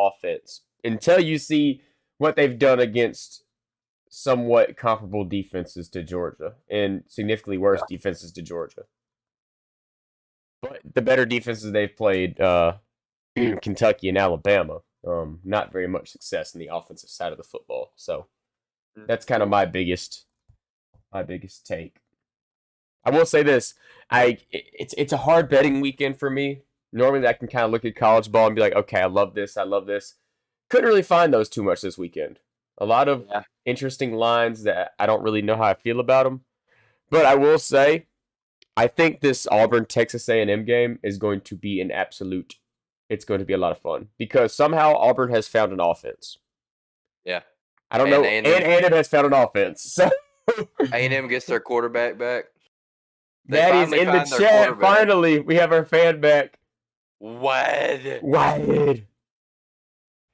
offense until you see what they've done against somewhat comparable defenses to Georgia and significantly worse Yeah. defenses to Georgia. But the better defenses they've played, Kentucky and Alabama, not very much success in the offensive side of the football. So that's kind of my biggest take. I will say this: it's a hard betting weekend for me. Normally, I can kind of look at college ball and be like, okay, I love this, I love this. Couldn't really find those too much this weekend. A lot of Yeah. interesting lines that I don't really know how I feel about them. But I will say, I think this Auburn Texas A&M game is going to be an absolute. It's going to be a lot of fun because somehow Auburn has found an offense. Yeah. I don't And know, and A&M has found an offense. So A&M gets their quarterback back. They Daddy's finally in the find their chat. quarterback. Finally, we have our fan back. What? Wide.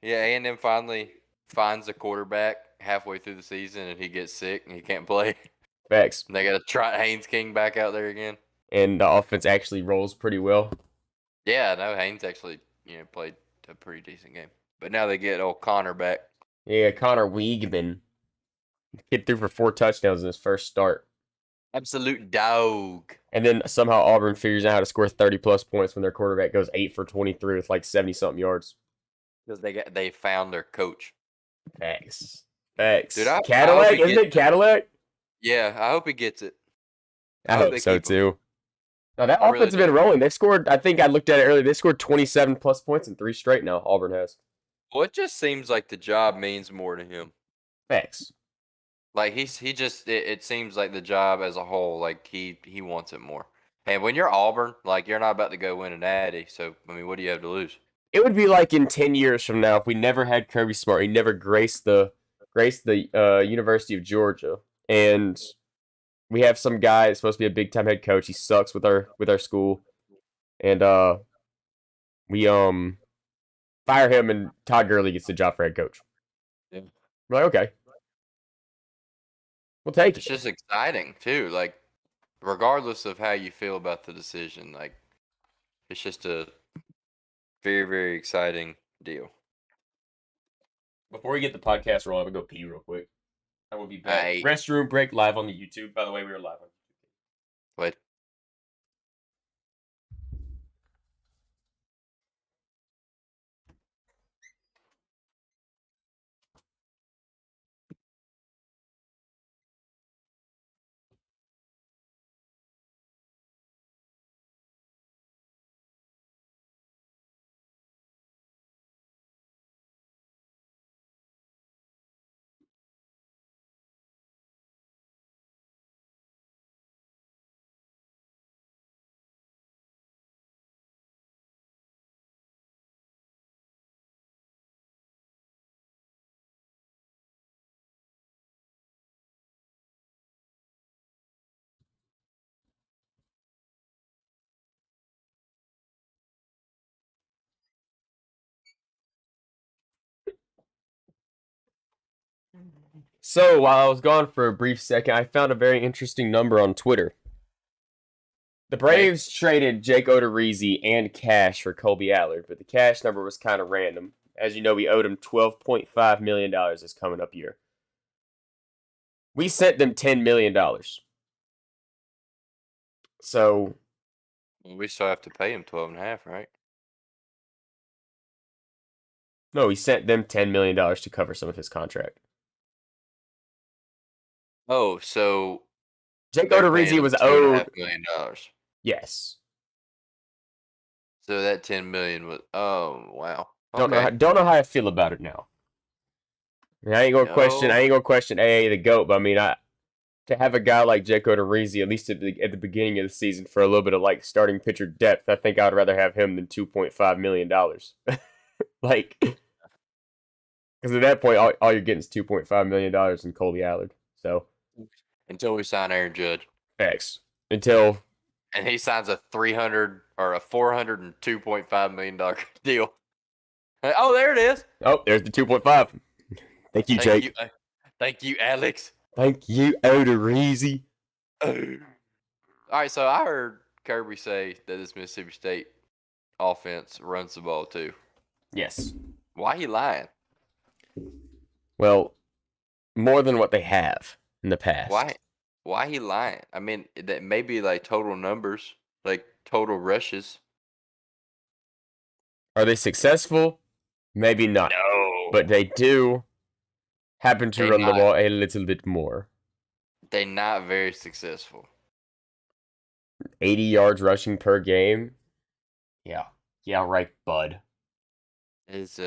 Yeah, A&M finally finds a quarterback halfway through the season, and he gets sick and he can't play. Facts. And they got to trot Haynes King back out there again. And the offense actually rolls pretty well. Yeah, no, Haynes actually played a pretty decent game. But now they get old Connor back. Yeah, Connor Weigman. Kid threw for 4 touchdowns in his first start. Absolute dog. And then somehow Auburn figures out how to score 30-plus points when their quarterback goes 8 for 23 with like 70-something yards. Because they found their coach. Facts. Dude, I Cadillac? hope he Isn't it gets it. Cadillac? Yeah, I hope he gets it. I hope hope they so keep him. too. No, that I offense really has been do. rolling. They've scored, I think I looked at it earlier, they scored 27-plus points in 3 straight now, Auburn has. Well, it just seems like the job means more to him. Facts. Like he just it seems like the job as a whole, like he wants it more. And when you're Auburn, like you're not about to go win a natty, so I mean, what do you have to lose? It would be like in 10 years from now if we never had Kirby Smart. He never graced the University of Georgia. And we have some guy that's supposed to be a big time head coach. He sucks with our school. And we fire him and Todd Gurley gets the job for head coach. Yeah. We're like, okay. We'll take It's it. just exciting too. Like, regardless of how you feel about the decision, like it's just a very, very exciting deal. Before we get the podcast rolling, I'm gonna go pee real quick. I will be back. Hey. Restroom break live on the YouTube. By the way, we are live on YouTube. But So while I was gone for a brief second, I found a very interesting number on Twitter. The Braves traded Jake Odorizzi and cash for Colby Allard, but the cash number was kind of random. As you know, we owed him $12.5 million this coming up year. We sent them $10 million. So we still have to pay him 12.5, right? no, we sent them $10 million to cover some of his contract. Oh, so Jake they're paying Odorizzi him was $2.5 owed. million. Yes. So that 10 million was. Oh wow. Don't know how I feel about it now. I ain't gonna question AA the GOAT, but I mean, to have a guy like Jake Odorizzi, at least at the beginning of the season, for a little bit of like starting pitcher depth, I think I'd rather have him than $2.5 million. Like, because at that point, all you're getting is $2.5 million in Colby Allard. So until we sign Aaron Judge, X until and he signs a $402.5 million deal. Oh, there it is. Oh, there's the 2.5. Thank you, Jake. Thank you, Alex. Thank you, Odorizzi. All right, so I heard Kirby say that this Mississippi State offense runs the ball too. Yes. Why he lying? Well, more than what they have in the Why? past. Why he lying? I mean, that maybe like total numbers, like total rushes. Are they successful? Maybe not. No, But they do happen to they run the not. ball a little bit more. They not very successful. 80 yards rushing per game. Yeah. Yeah, right, bud. Is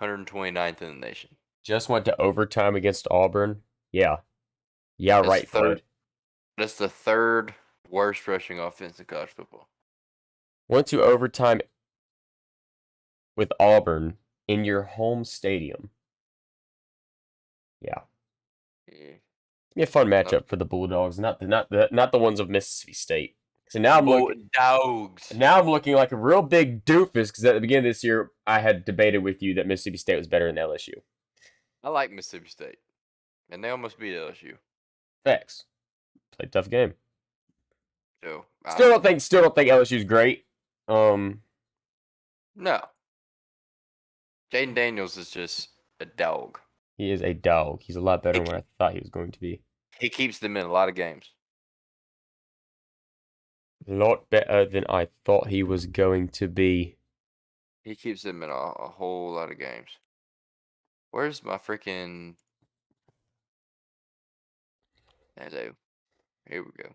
129th in the nation. Just went to overtime against Auburn. Yeah. Yeah, That's right, third. bud. That's the third worst rushing offense in college football. Went to overtime with Auburn in your home stadium. Yeah. Yeah. Be a fun Not matchup for the Bulldogs, not the ones of Mississippi State. So now I'm looking Bulldogs. now I'm looking like a real big doofus because at the beginning of this year I had debated with you that Mississippi State was better than LSU. I like Mississippi State, and they almost beat LSU. Facts. Played a tough game. So Still don't think LSU's great. No. Jaden Daniels is just a dog. He is a dog. He's a lot better He, than what I thought he was going to be. he keeps them in a lot of games. A lot better than I thought he was going to be. He keeps them in a whole lot of games. Where's my freaking? Here we go.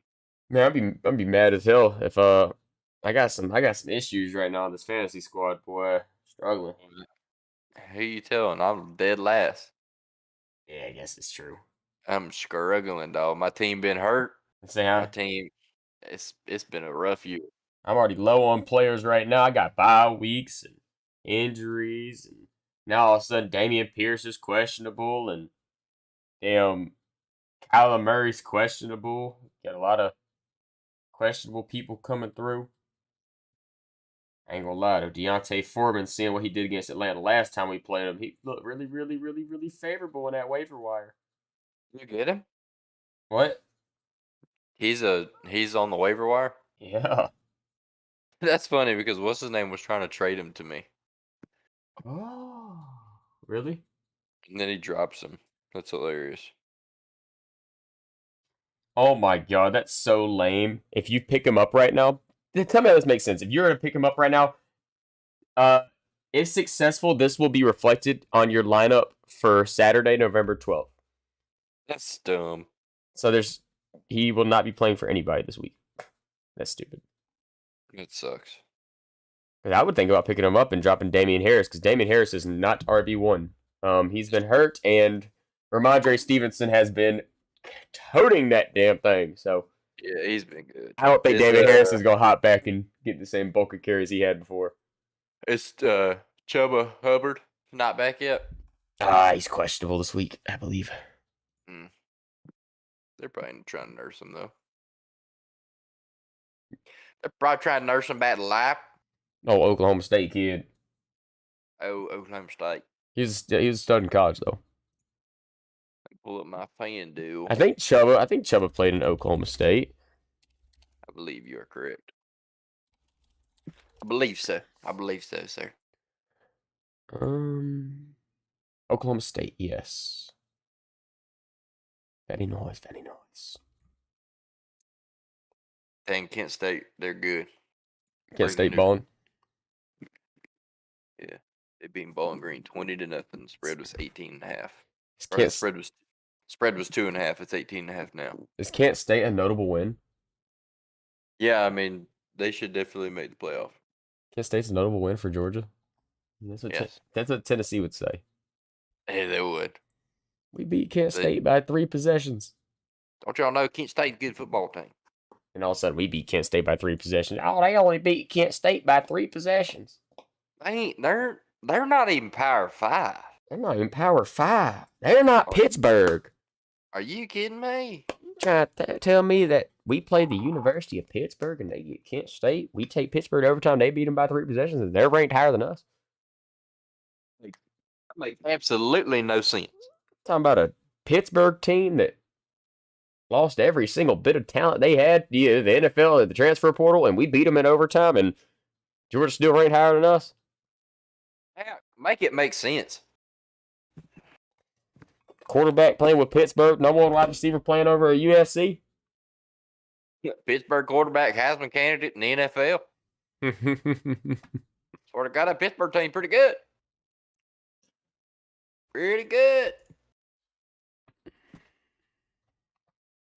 Man, I'd be mad as hell if I got some issues right now in this fantasy squad, boy. Struggling. Who you telling? I'm dead last. Yeah, I guess it's true. I'm struggling, dog. My team been hurt. Let's say My team, it's been a rough year. I'm already low on players right now. I got bye weeks and injuries, and now all of a sudden Damian Pierce is questionable, and damn Kyler Murray's questionable. Got a lot of questionable people coming through. I ain't gonna lie to Deontay Foreman, seeing what he did against Atlanta last time we played him, he looked really, really, really, really favorable in that waiver wire. You get him? What? He's on the waiver wire. Yeah. That's funny because what's his name was trying to trade him to me, Oh, really? and then he drops him. That's hilarious. Oh my god, that's so lame. If you pick him up right now, tell me how this makes sense. If you're gonna pick him up right now, uh, if successful, this will be reflected on your lineup for Saturday, November 12th. That's dumb. So he will not be playing for anybody this week. That's stupid. It sucks. I would think about picking him up and dropping Damian Harris because Damian Harris is not RB1. He's been hurt, and Ramondre Stevenson has been toting that damn thing. So Yeah, he's been good. I don't think Damian Harris is gonna hop back and get the same bulk of carries he had before. It's Chuba Hubbard not back yet. He's questionable this week, I believe. They're probably trying to nurse him though. They're probably trying to nurse him back to life. Oh, Oklahoma State kid. Oh, Oklahoma State. He was studying college though. Pull up my fan deal. I think Chuba played in Oklahoma State. I believe you are correct. I believe so, sir. Oklahoma State, yes. Very nice, very nice. Dang, Kent State, they're good. Kent State balling. Yeah, they beat Bowling Green 20-0. Spread was 18.5. Spread was 2.5. It's 18.5 now. Is Kent State a notable win? Yeah, I mean they should definitely make the playoff. Kent State's a notable win for Georgia. That's what Tennessee would say. Hey, they would. We beat Kent State by 3 possessions. Don't y'all know Kent State's a good football team? And all of a sudden, we beat Kent State by 3 possessions. Oh, they only beat Kent State by 3 possessions. They're not even Power 5. They're not even Power 5. They're not Pittsburgh. Are you kidding me? You trying to tell me that we play the University of Pittsburgh and they get Kent State? We take Pittsburgh to overtime, they beat them by 3 possessions, and they're ranked higher than us? That makes absolutely no sense. Talking about a Pittsburgh team that lost every single bit of talent they had, the NFL, the transfer portal, and we beat them in overtime, and Georgia's still ranked higher than us? Yeah, make it make sense. Quarterback playing with Pittsburgh. Number one wide receiver playing over at USC. Pittsburgh quarterback Heisman candidate in the NFL. Sort of got a Pittsburgh team pretty good. Pretty good. I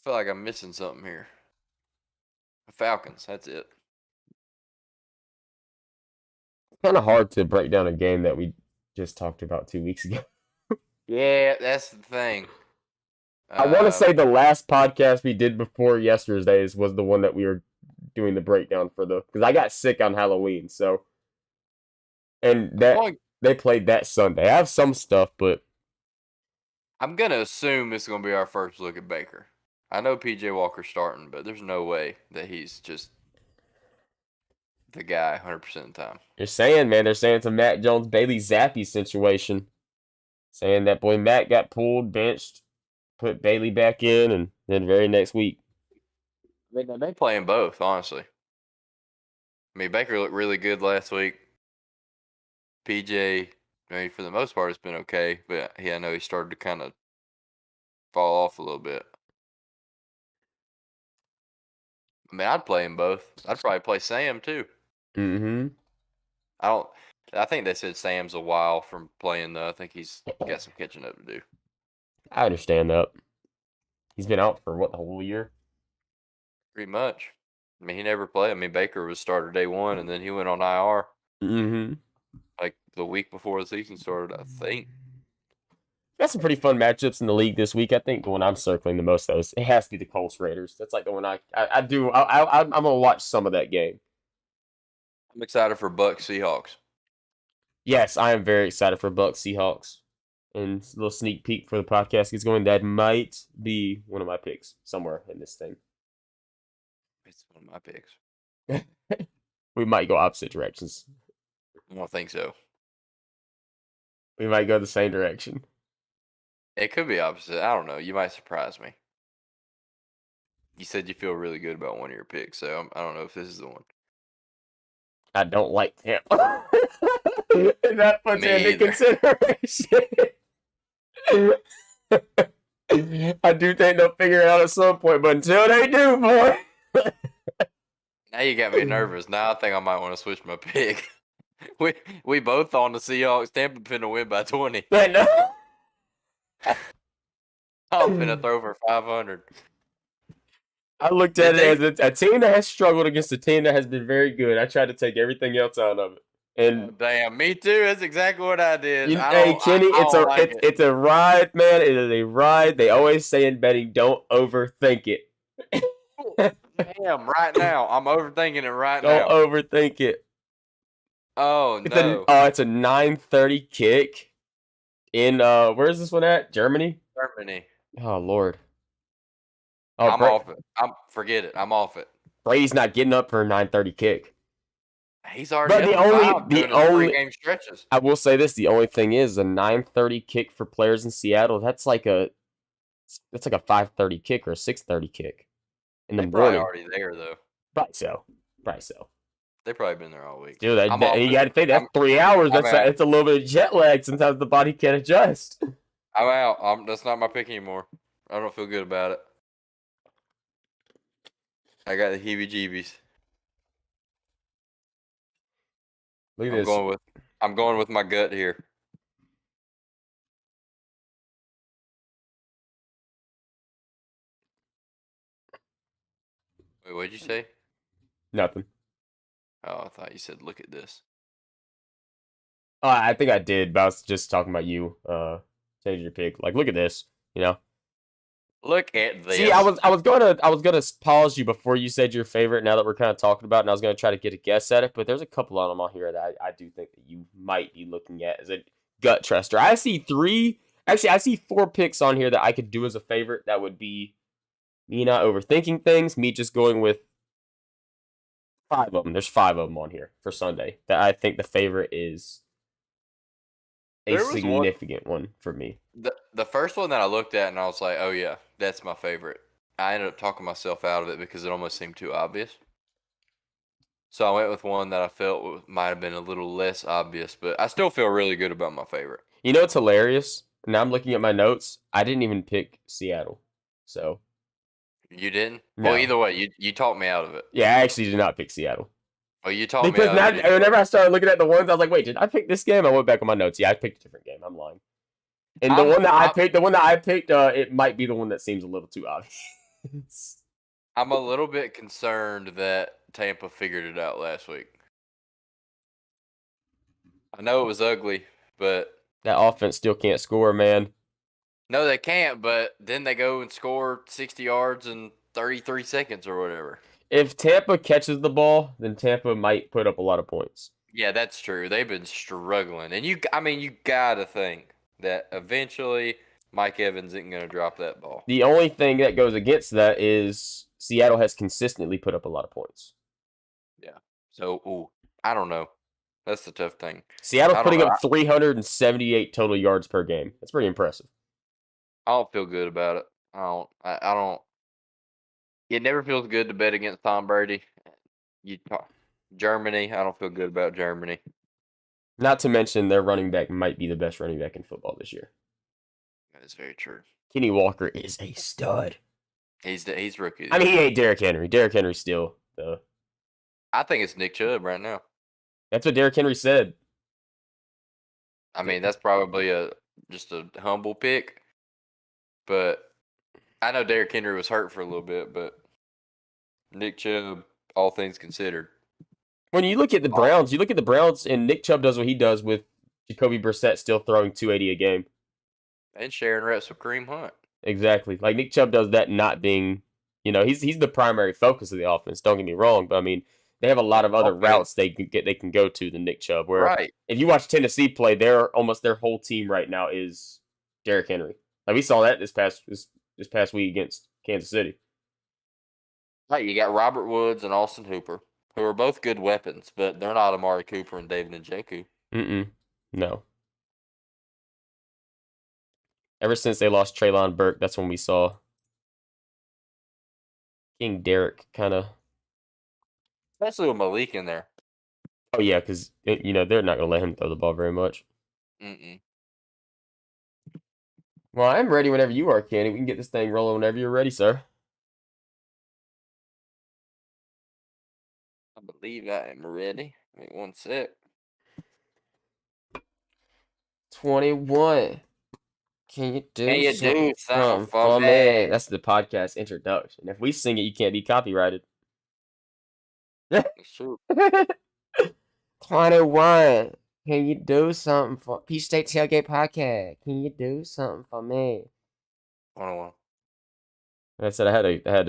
feel like I'm missing something here. The Falcons, that's it. Kind of hard to break down a game that we just talked about 2 weeks ago. Yeah, that's the thing. I want to say the last podcast we did before yesterday's was the one that we were doing the breakdown for because I got sick on Halloween, so and they played that Sunday. I have some stuff, but I'm gonna assume it's gonna be our first look at Baker. I know PJ Walker's starting, but there's no way that he's just the guy 100% of the time. they're saying it's a Matt Jones Bailey Zappi situation. Saying that boy Matt got pulled, benched, put Bailey back in, and then very next week. I mean, they playing both, honestly. I mean, Baker looked really good last week. PJ, I mean, for the most part, it's been okay, but yeah, I know he started to kind of fall off a little bit. I mean, I'd play them both. I'd probably play Sam too. Mm-hmm. I think they said Sam's a while from playing though. I think he's got some catching up to do. I understand that. He's been out for what, the whole year? Pretty much. I mean, he never played. I mean, Baker was starter day one, and then he went on IR. Mm-hmm. Like the week before the season started, I think. Got some pretty fun matchups in the league this week. I think the one I'm circling the most though, it has to be the Colts Raiders. That's like the one I'm gonna watch some of that game. I'm excited for Bucks Seahawks. Yes, I am very excited for Bucks Seahawks. And a little sneak peek for the podcast is going. That might be one of my picks somewhere in this thing. It's one of my picks. We might go opposite directions. I don't think so. We might go the same direction. It could be opposite. I don't know. You might surprise me. You said you feel really good about one of your picks, so I don't know if this is the one. I don't like Tampa. And that puts Me it into consideration. I do think they'll figure it out at some point, but until they do, boy. Now you got me nervous. Now I think I might want to switch my pick. We both on the Seahawks. Tampa finna win by 20. I know. I'm finna throw for 500. I looked at it as a team that has struggled against a team that has been very good. I tried to take everything else out of it. And damn, me too. That's exactly what I did. Hey, Kenny, it's a ride, man. It is a ride. They always say in betting, don't overthink it. Damn, right now. I'm overthinking it right now. Don't overthink it. Oh, no. It's a 9:30 kick in, where's this one at? Germany? Germany. Oh, Lord. Oh, I'm off it. Forget it. I'm off it. Brady's not getting up for a 9:30 kick. He's already but the only game stretches. I will say this: the only thing is a 9:30 kick for players in Seattle. That's like a 5:30 kick or a 6:30 kick in the morning. Already there though. Probably so. They've probably been there all week. Dude, you got to think that's 3 hours. It's a little bit of jet lag. Sometimes the body can't adjust. I'm out. That's not my pick anymore. I don't feel good about it. I got the heebie-jeebies. Look at this. I'm going with my gut here. Wait, what'd you say? Nothing. Oh, I thought you said, look at this. Oh, I think I did, but I was just talking about you. Changing your pick. Like, look at this. You know. Look at this. See, I was gonna pause you before you said your favorite. Now that we're kind of talking about it, and I was gonna try to get a guess at it, but there's a couple of them on here that I do think that you might be looking at as a gut truster. I see 4 picks on here that I could do as a favorite. That would be me not overthinking things, me just going with 5 of them. There's 5 of them on here for Sunday that I think the favorite is a significant one for me. The first one that I looked at and I was like, oh yeah, that's my favorite. I ended up talking myself out of it because it almost seemed too obvious. So I went with one that I felt might have been a little less obvious, but I still feel really good about my favorite. You know what's hilarious? Now I'm looking at my notes. I didn't even pick Seattle. So, You didn't? Well, no. either way, you talked me out of it. Yeah, I actually did not pick Seattle. Well, you talked me Because out of now, it anyway. whenever I started looking at the ones, I was like, wait, did I pick this game? I went back on my notes. Yeah, I picked a different game. I'm lying. And the one that I picked, it might be the one that seems a little too obvious. I'm a little bit concerned that Tampa figured it out last week. I know it was ugly, but That offense still can't score, man. no, they can't. But then they go and score 60 yards in 33 seconds or whatever. If Tampa catches the ball, then Tampa might put up a lot of points. Yeah, that's true. They've been struggling, and you gotta think that eventually Mike Evans isn't gonna drop that ball. The only thing that goes against that is Seattle has consistently put up a lot of points. Yeah. So, I don't know. That's the tough thing. Seattle's putting up 378 total yards per game. That's pretty impressive. I don't feel good about it. I don't. It never feels good to bet against Tom Brady. Germany, I don't feel good about Germany. Not to mention their running back might be the best running back in football this year. That is very true. Kenny Walker is a stud. He's rookie. I mean, he ain't Derrick Henry. Derrick Henry's still the. I think it's Nick Chubb right now. That's what Derrick Henry said. I mean, that's probably just a humble pick, but I know Derrick Henry was hurt for a little bit, but Nick Chubb, all things considered. When you look at the Browns, and Nick Chubb does what he does with Jacoby Brissett still throwing 280 a game. And sharing reps with Kareem Hunt. Exactly. Like Nick Chubb does that not being, he's the primary focus of the offense. Don't get me wrong, but I mean, they have a lot of other routes they can go to than Nick Chubb. Where if you watch Tennessee play, their whole team right now is Derrick Henry. Like we saw that this past week against Kansas City. Right, you got Robert Woods and Austin Hooper, who are both good weapons, but they're not Amari Cooper and David Njoku. No. Ever since they lost Treylon Burke, that's when we saw King Derrick kind of. Especially with Malik in there. Oh, yeah, because, they're not going to let him throw the ball very much. Well, I'm ready whenever you are, Kenny. We can get this thing rolling whenever you're ready, sir. I believe I am ready. Wait one sec. 21. Can you do something for me? That's the podcast introduction. If we sing it, you can't be copyrighted. It's true. 21. Can you do something for Peach State Tailgate Podcast? Can you do something for me? 21. Like I said, I had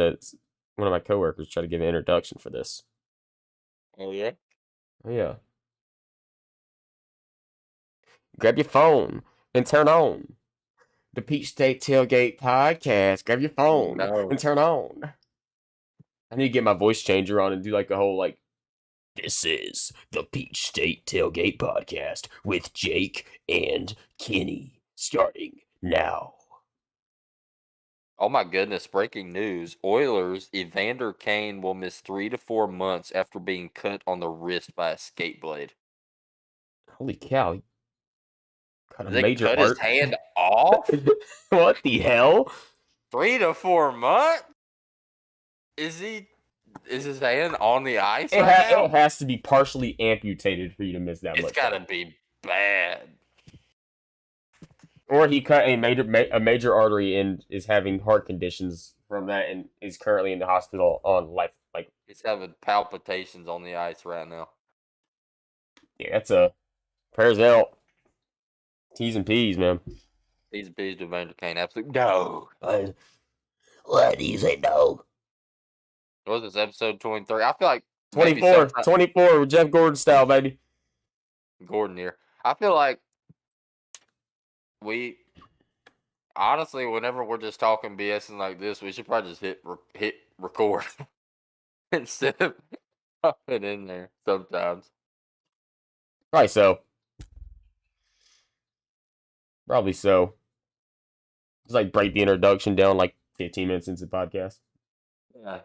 one of my coworkers try to give an introduction for this. Oh yeah? Oh yeah. Grab your phone and turn on the Peach State Tailgate Podcast. Grab your phone and turn on. I need to get my voice changer on and do like a whole this is the Peach State Tailgate Podcast with Jake and Kenny starting now. Oh my goodness, breaking news. Oilers, Evander Kane will miss 3 to 4 months after being cut on the wrist by a skate blade. Holy cow. They cut his hand off? What the hell? 3 to 4 months? Is his hand on the ice right now? It has to be partially amputated for you to miss that much. It's gotta be bad. Or he cut a major artery and is having heart conditions from that and is currently in the hospital on life. He's having palpitations on the ice right now. Yeah, that's a prayers out. T's and P's, man. T's and P's to Evander Kane. Absolutely no. What do you say no? What was this, episode 23? I feel like 24, Jeff Gordon style, baby. Gordon here. I feel like we honestly, whenever we're just talking BS and like this, we should probably just hit record instead of popping in there sometimes. Probably so. Just break the introduction down 15 minutes into the podcast. Yeah.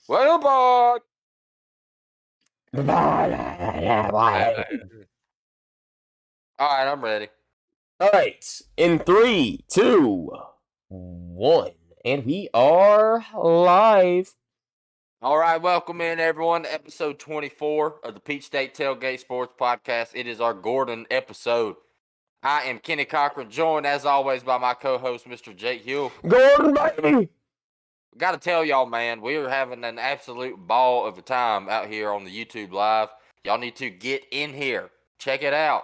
Welcome back All right, I'm ready. All right, in 3, 2, 1, and we are live. All right, welcome in everyone to episode 24 of the Peach State Tailgate Sports Podcast. It is our Gordon episode. I am Kenny Cochran, joined as always by my co-host, Mr. Jake Hill. Gordon, baby. Got to tell y'all, man, we are having an absolute ball of a time out here on the YouTube Live. Y'all need to get in here. Check it out.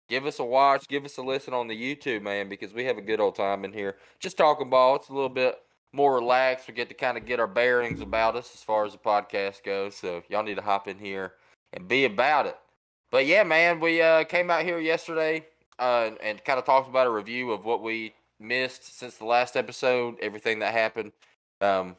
Give us a watch. Give us a listen on the YouTube, man, because we have a good old time in here. Just talking ball. It's a little bit more relaxed. We get to kind of get our bearings about us as far as the podcast goes. So y'all need to hop in here and be about it. But yeah, man, we came out here yesterday and kind of talked about a review of what we missed since the last episode, everything that happened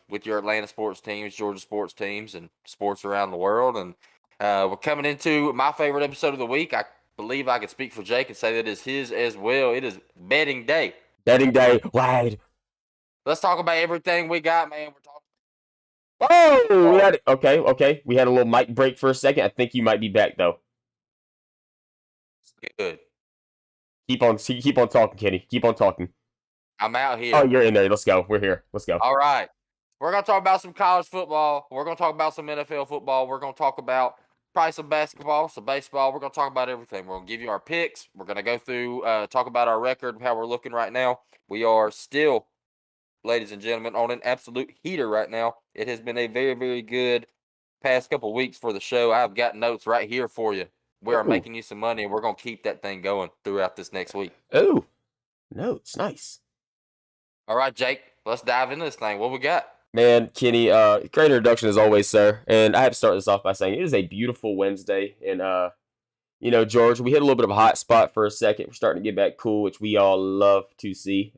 with your Atlanta sports teams, Georgia sports teams, and sports around the world. And we're coming into my favorite episode of the week. I believe I can speak for Jake and say that it's his as well. It is betting day. Betting day, wide. Let's talk about everything we got, man. We're talking. Oh, we had it. Okay. We had a little mic break for a second. I think you might be back though. Good. Keep on talking, Kenny. Keep on talking. I'm out here. Oh, you're in there. Let's go. We're here. Let's go. All right. We're going to talk about some college football. We're going to talk about some NFL football. We're going to talk about probably some basketball, some baseball. We're going to talk about everything. We're going to give you our picks. We're going to go through, talk about our record, how we're looking right now. We are still, ladies and gentlemen, on an absolute heater right now. It has been a very, very good past couple of weeks for the show. I've got notes right here for you. We are making you some money, and we're going to keep that thing going throughout this next week. Oh, notes. Nice. All right, Jake, let's dive into this thing. What we got? Man, Kenny, great introduction as always, sir. And I have to start this off by saying it is a beautiful Wednesday. And, George, we hit a little bit of a hot spot for a second. We're starting to get back cool, which we all love to see.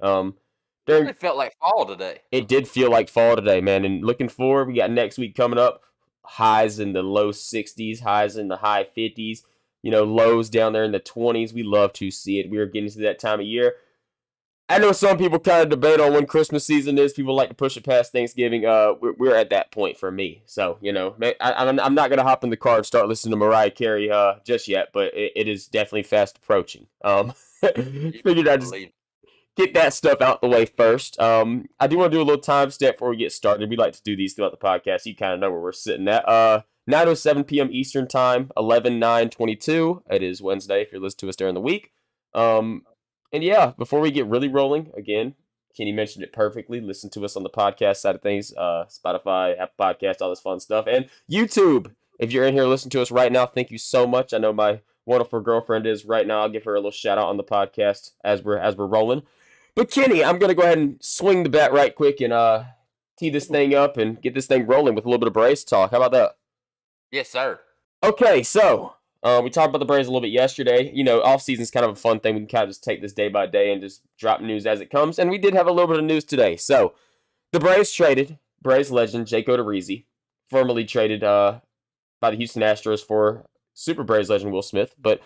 It felt like fall today. It did feel like fall today, man. And looking forward, we got next week coming up. Highs in the low 60s, highs in the high 50s, lows down there in the 20s. We love to see it. We are getting to that time of year. I know some people kind of debate on when Christmas season is. People like to push it past Thanksgiving. We're at that point for me. So, I'm not going to hop in the car and start listening to Mariah Carey just yet, but it is definitely fast approaching. Figured I'd just get that stuff out the way first. I do want to do a little time step before we get started. We like to do these throughout the podcast. You kind of know where we're sitting at. 9:07 p.m. Eastern Time, 11/9/22. It is Wednesday if you're listening to us during the week. And yeah, before we get really rolling, again, Kenny mentioned it perfectly. Listen to us on the podcast side of things, Spotify, Apple Podcasts, all this fun stuff, and YouTube. If you're in here listening to us right now, thank you so much. I know my wonderful girlfriend is right now. I'll give her a little shout out on the podcast as we're rolling. But Kenny, I'm gonna go ahead and swing the bat right quick and tee this thing up and get this thing rolling with a little bit of Braves talk. How about that? Yes, sir. Okay, so. We talked about the Braves a little bit yesterday. Off season's kind of a fun thing. We can kind of just take this day by day and just drop news as it comes. And we did have a little bit of news today. So, the Braves traded Braves legend Jake Odorizzi, formerly traded by the Houston Astros for Super Braves legend Will Smith. But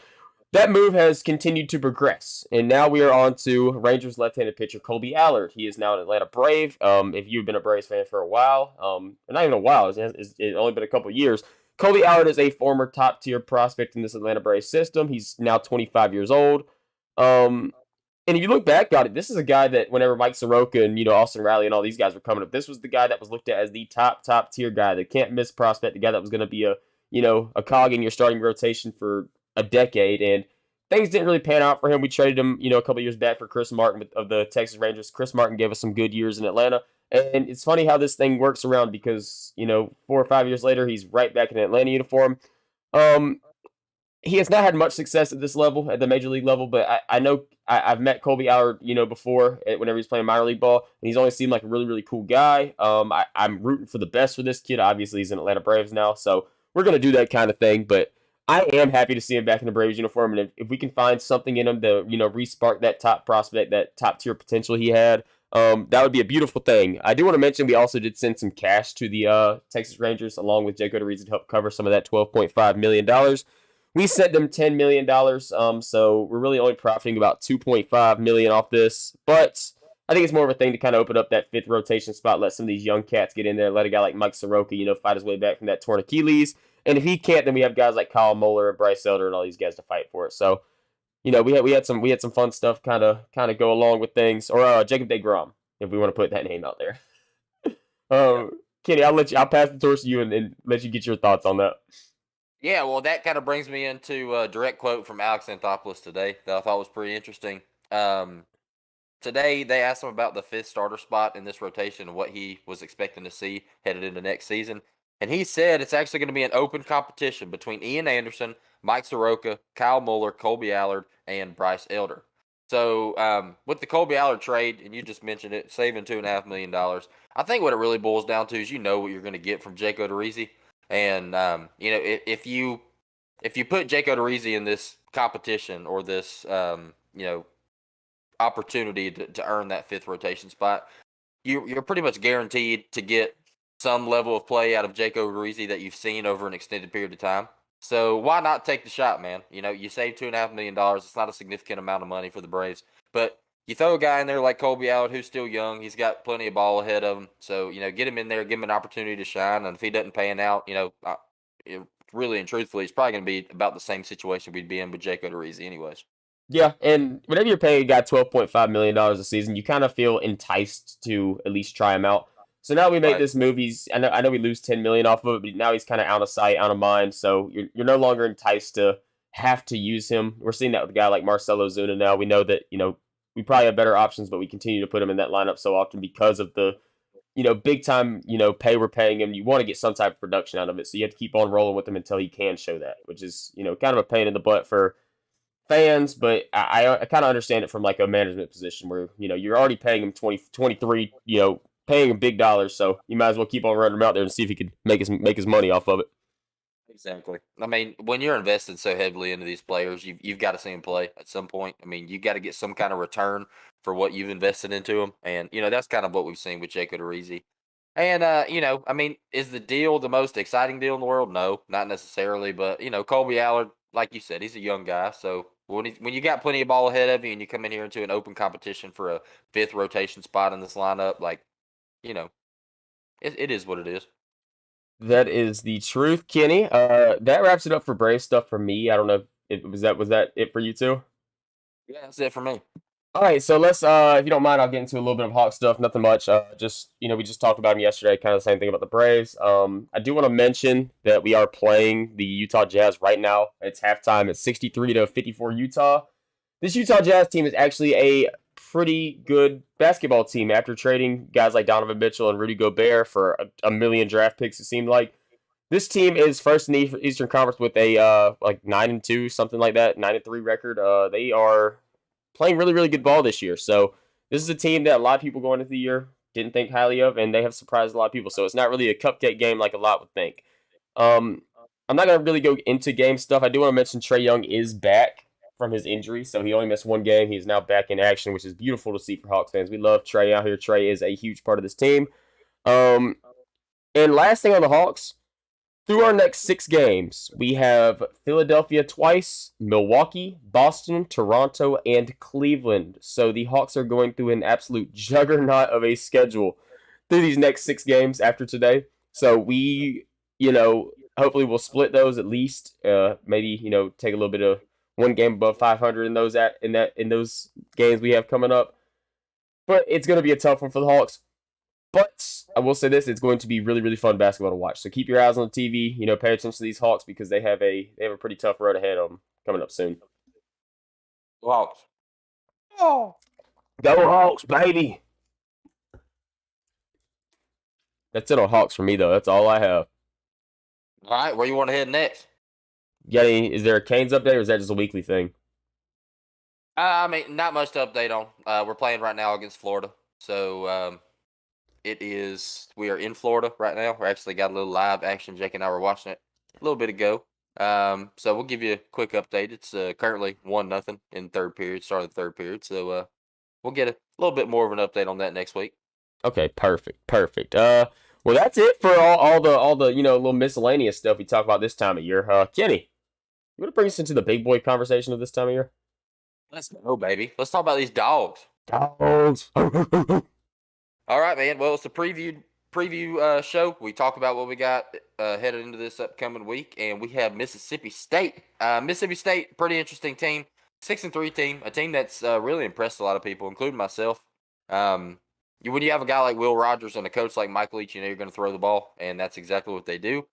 that move has continued to progress. And now we are on to Rangers left-handed pitcher Colby Allard. He is now an Atlanta Brave. If you've been a Braves fan for a while, not even a while, it's only been a couple years, Colby Allard is a former top-tier prospect in this Atlanta Braves system. He's now 25 years old. And if you look back on it, this is a guy that whenever Mike Soroka and, Austin Riley and all these guys were coming up, this was the guy that was looked at as the top-tier guy, the can't-miss prospect, the guy that was going to be a cog in your starting rotation for a decade. And things didn't really pan out for him. We traded him, a couple years back for Chris Martin of the Texas Rangers. Chris Martin gave us some good years in Atlanta. And it's funny how this thing works around because, 4 or 5 years later, he's right back in an Atlanta uniform. He has not had much success at this level, at the major league level, but I know I've met Colby Allard, before whenever he's playing minor league ball, and he's always seemed like a really, really cool guy. I'm rooting for the best for this kid. Obviously, he's in Atlanta Braves now, so we're going to do that kind of thing, but I am happy to see him back in the Braves uniform, and if we can find something in him to, re-spark that top prospect, that top-tier potential he had, that would be a beautiful thing. I do want to mention we also did send some cash to the Texas Rangers along with Jake Odorizzi to help cover some of that $12.5 million. We sent them $10 million, so we're really only profiting about $2.5 million off this. But I think it's more of a thing to kind of open up that fifth rotation spot, let some of these young cats get in there, let a guy like Mike Soroka, fight his way back from that torn Achilles. And if he can't, then we have guys like Kyle Moeller and Bryce Elder and all these guys to fight for it. So, we had some fun stuff kind of go along with things. Or Jacob DeGrom, if we want to put that name out there. Yeah. Kenny, I'll pass the torch to you and let you get your thoughts on that. Yeah, well, that kind of brings me into a direct quote from Alex Anthopoulos today that I thought was pretty interesting. Today, they asked him about the fifth starter spot in this rotation and what he was expecting to see headed into next season. And he said it's actually going to be an open competition between Ian Anderson, Mike Soroka, Kyle Muller, Colby Allard, and Bryce Elder. So with the Colby Allard trade, and you just mentioned it, saving $2.5 million, I think what it really boils down to is what you're going to get from Jake Odorizzi. And, if you put Jake Odorizzi in this competition or this, opportunity to earn that fifth rotation spot, you're pretty much guaranteed to get some level of play out of Jake Odorizzi that you've seen over an extended period of time. So why not take the shot, man? You save $2.5 million. It's not a significant amount of money for the Braves, but you throw a guy in there like Colby Allard, who's still young. He's got plenty of ball ahead of him. So get him in there, give him an opportunity to shine. And if he doesn't pan out, really and truthfully, it's probably going to be about the same situation we'd be in with Jake Odorizzi, anyways. Yeah, and whenever you're paying a guy $12.5 million a season, you kind of feel enticed to at least try him out. So now we make Right. this movie. I know we lose $10 million off of it, but now he's kind of out of sight, out of mind. So you're no longer enticed to have to use him. We're seeing that with a guy like Marcelo Zuna now. We know that we probably have better options, but we continue to put him in that lineup so often because of the big time pay we're paying him. You want to get some type of production out of it, so you have to keep on rolling with him until he can show that, which is kind of a pain in the butt for fans, but I kind of understand it from like a management position where you're already paying him 23, paying him big dollars, so you might as well keep on running him out there and see if he can make his money off of it. Exactly. I mean, when you're invested so heavily into these players, you've got to see them play at some point. I mean, you got to get some kind of return for what you've invested into them, and that's kind of what we've seen with Jake Odorizzi. And I mean, is the deal the most exciting deal in the world? No, not necessarily. But Colby Allard, like you said, he's a young guy, so when you got plenty of ball ahead of you and you come in here into an open competition for a fifth rotation spot in this lineup, like it is what it is. That is the truth, Kenny. That wraps it up for Brave stuff for me. I don't know if was that it for you too. Yeah, that's it for me. All right, so let's, if you don't mind, I'll get into a little bit of Hawk stuff. Nothing much. Just we just talked about him yesterday. Kind of the same thing about the Braves. I do want to mention that we are playing the Utah Jazz right now. It's halftime. It's 63-54 Utah. This Utah Jazz team is actually a pretty good basketball team after trading guys like Donovan Mitchell and Rudy Gobert for a million draft picks. It seemed like this team is first in the Eastern Conference with a like 9-2, something like that, 9-3 record. They are playing really, really good ball this year. So this is a team that a lot of people going into the year didn't think highly of, and they have surprised a lot of people. So it's not really a cupcake game like a lot would think. I'm not going to really go into game stuff. I do want to mention Trae Young is back from his injury, so he only missed one game. He's now back in action, which is beautiful to see for Hawks fans. We love Trae out here. Trae is a huge part of this team. And last thing on the Hawks, through our next 6 games, we have Philadelphia twice, Milwaukee, Boston, Toronto, and Cleveland. So the Hawks are going through an absolute juggernaut of a schedule through these next 6 games after today. So we, hopefully we'll split those at least. Maybe, take a little bit of one game above 500 in those games we have coming up. But it's going to be a tough one for the Hawks. But I will say this: it's going to be really, really fun basketball to watch. So keep your eyes on the TV. Pay attention to these Hawks because they have a pretty tough road ahead of them coming up soon. Hawks. Oh, go Hawks, baby! That's it on Hawks for me, though. That's all I have. All right, where you want to head next? Is there a Canes update, or is that just a weekly thing? I mean, not much to update on. We're playing right now against Florida, so we are in Florida right now. We actually got a little live action. Jake and I were watching it a little bit ago. So we'll give you a quick update. It's currently 1-0 in third period, start of the third period. So we'll get a little bit more of an update on that next week. Okay, perfect. Well, that's it for all the little miscellaneous stuff we talk about this time of year. Kenny, you want to bring us into the big boy conversation of this time of year? Let's go, baby. Let's talk about these dogs. Dogs. All right, man. Well, it's the previewed preview show. We talk about what we got headed into this upcoming week, and we have Mississippi State. Mississippi State, pretty interesting team, 6-3 team, a team that's really impressed a lot of people, including myself. When you have a guy like Will Rogers and a coach like Mike Leach, you know you're going to throw the ball, and that's exactly what they do.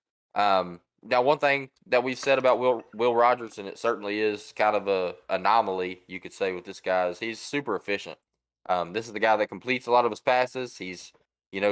Now, one thing that we've said about Will Rogers, and it certainly is kind of a anomaly, you could say, with this guy, is he's super efficient. This is the guy that completes a lot of his passes. He's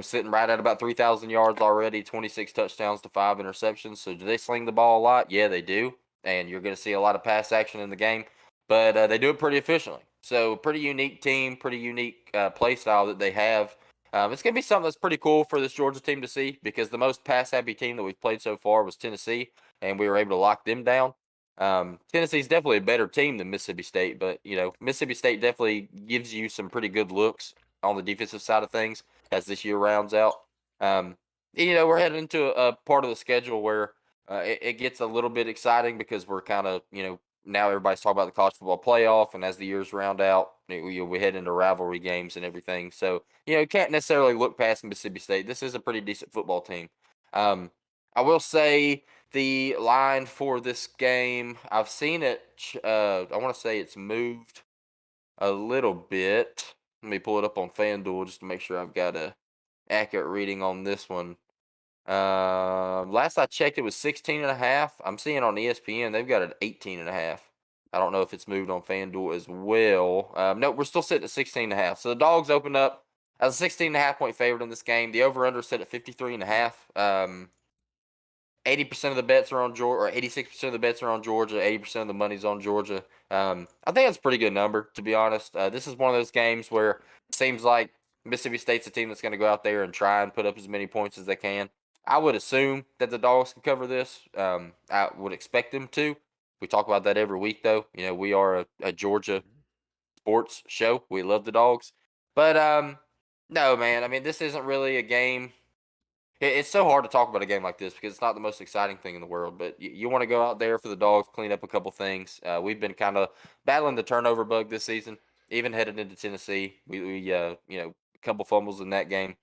sitting right at about 3,000 yards already, 26 touchdowns to 5 interceptions. So do they sling the ball a lot? Yeah, they do, and you're going to see a lot of pass action in the game, but they do it pretty efficiently. So pretty unique team, pretty unique play style that they have. It's going to be something that's pretty cool for this Georgia team to see because the most pass-happy team that we've played so far was Tennessee, and we were able to lock them down. Tennessee's definitely a better team than Mississippi State, but Mississippi State definitely gives you some pretty good looks on the defensive side of things as this year rounds out. We're heading into a part of the schedule where it gets a little bit exciting because we're kind of now everybody's talking about the college football playoff, and as the years round out, we head into rivalry games and everything. So you can't necessarily look past Mississippi State. This is a pretty decent football team. I will say the line for this game, I've seen it. I want to say it's moved a little bit. Let me pull it up on FanDuel just to make sure I've got a accurate reading on this one. Last I checked, it was 16.5. I'm seeing on ESPN they've got it 18.5. I don't know if it's moved on FanDuel as well. No, we're still sitting at 16.5. So the Dogs opened up as a 16.5 point favorite in this game. The over/under set at 53.5. 80% of the bets are on Georgia, or 86% of the bets are on Georgia. 80% of the money's on Georgia. I think that's a pretty good number, to be honest. This is one of those games where it seems like Mississippi State's a team that's going to go out there and try and put up as many points as they can. I would assume that the Dogs can cover this. I would expect them to. We talk about that every week, though. We are a Georgia sports show. We love the Dogs. But no, man. I mean, this isn't really a game. It's so hard to talk about a game like this because it's not the most exciting thing in the world. But you want to go out there for the Dogs, clean up a couple things. We've been kind of battling the turnover bug this season, even headed into Tennessee. We a couple fumbles in that game,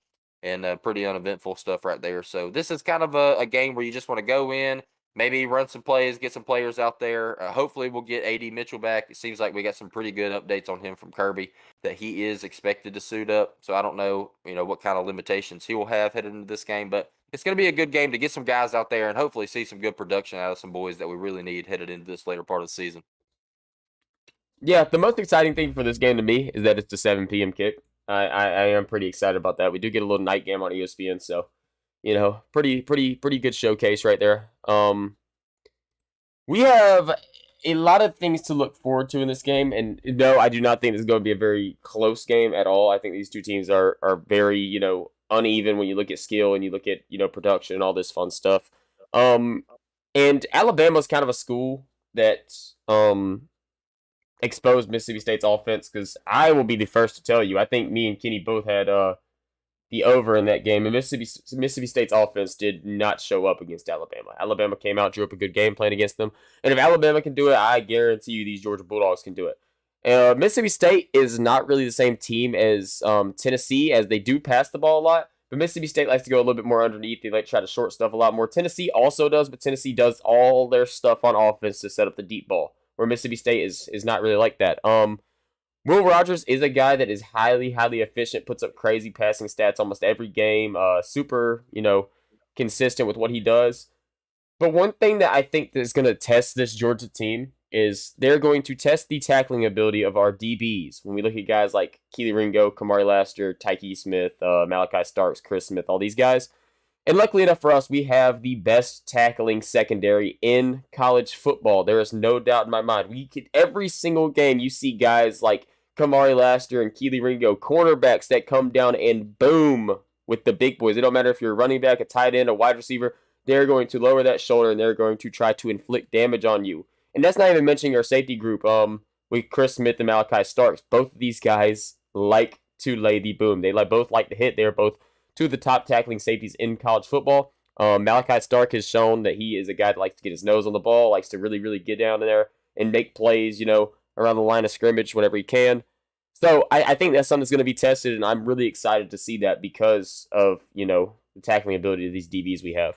and pretty uneventful stuff right there. So this is kind of a game where you just want to go in, maybe run some plays, get some players out there. Hopefully, we'll get AD Mitchell back. It seems like we got some pretty good updates on him from Kirby that he is expected to suit up. So I don't know, what kind of limitations he will have headed into this game, but it's going to be a good game to get some guys out there and hopefully see some good production out of some boys that we really need headed into this later part of the season. Yeah, the most exciting thing for this game to me is that it's the 7 p.m. kick. I am pretty excited about that. We do get a little night game on ESPN, so pretty good showcase right there. We have a lot of things to look forward to in this game, and no, I do not think this is going to be a very close game at all. I think these two teams are very uneven when you look at skill and you look at production and all this fun stuff. And Alabama's kind of a school that exposed Mississippi State's offense, because I will be the first to tell you, I think me and Kenny both had the over in that game, and Mississippi State's offense did not show up against Alabama. Alabama came out, drew up a good game plan against them, and if Alabama can do it, I guarantee you these Georgia Bulldogs can do it. Mississippi State is not really the same team as Tennessee, as they do pass the ball a lot, but Mississippi State likes to go a little bit more underneath. They like to try to short stuff a lot more. Tennessee also does, but Tennessee does all their stuff on offense to set up the deep ball, where Mississippi State is not really like that. Will Rogers is a guy that is highly efficient, puts up crazy passing stats almost every game, super, consistent with what he does. But one thing that I think that is going to test this Georgia team is they're going to test the tackling ability of our DBs. When we look at guys like Keely Ringo, Kamari Laster, Tyke Smith, Malachi Starks, Chris Smith, all these guys. And luckily enough for us, we have the best tackling secondary in college football. There is no doubt in my mind. Every single game, you see guys like Kamari Laster and Keely Ringo, cornerbacks that come down and boom with the big boys. It don't matter if you're a running back, a tight end, a wide receiver. They're going to lower that shoulder and they're going to try to inflict damage on you. And that's not even mentioning our safety group with Chris Smith and Malachi Starks. Both of these guys like to lay the boom. They both like to hit. They're both two of the top tackling safeties in college football. Malachi Stark has shown that he is a guy that likes to get his nose on the ball, likes to really get down there and make plays, around the line of scrimmage whenever he can. So I think that's something that's going to be tested, and I'm really excited to see that because of, the tackling ability of these DBs we have.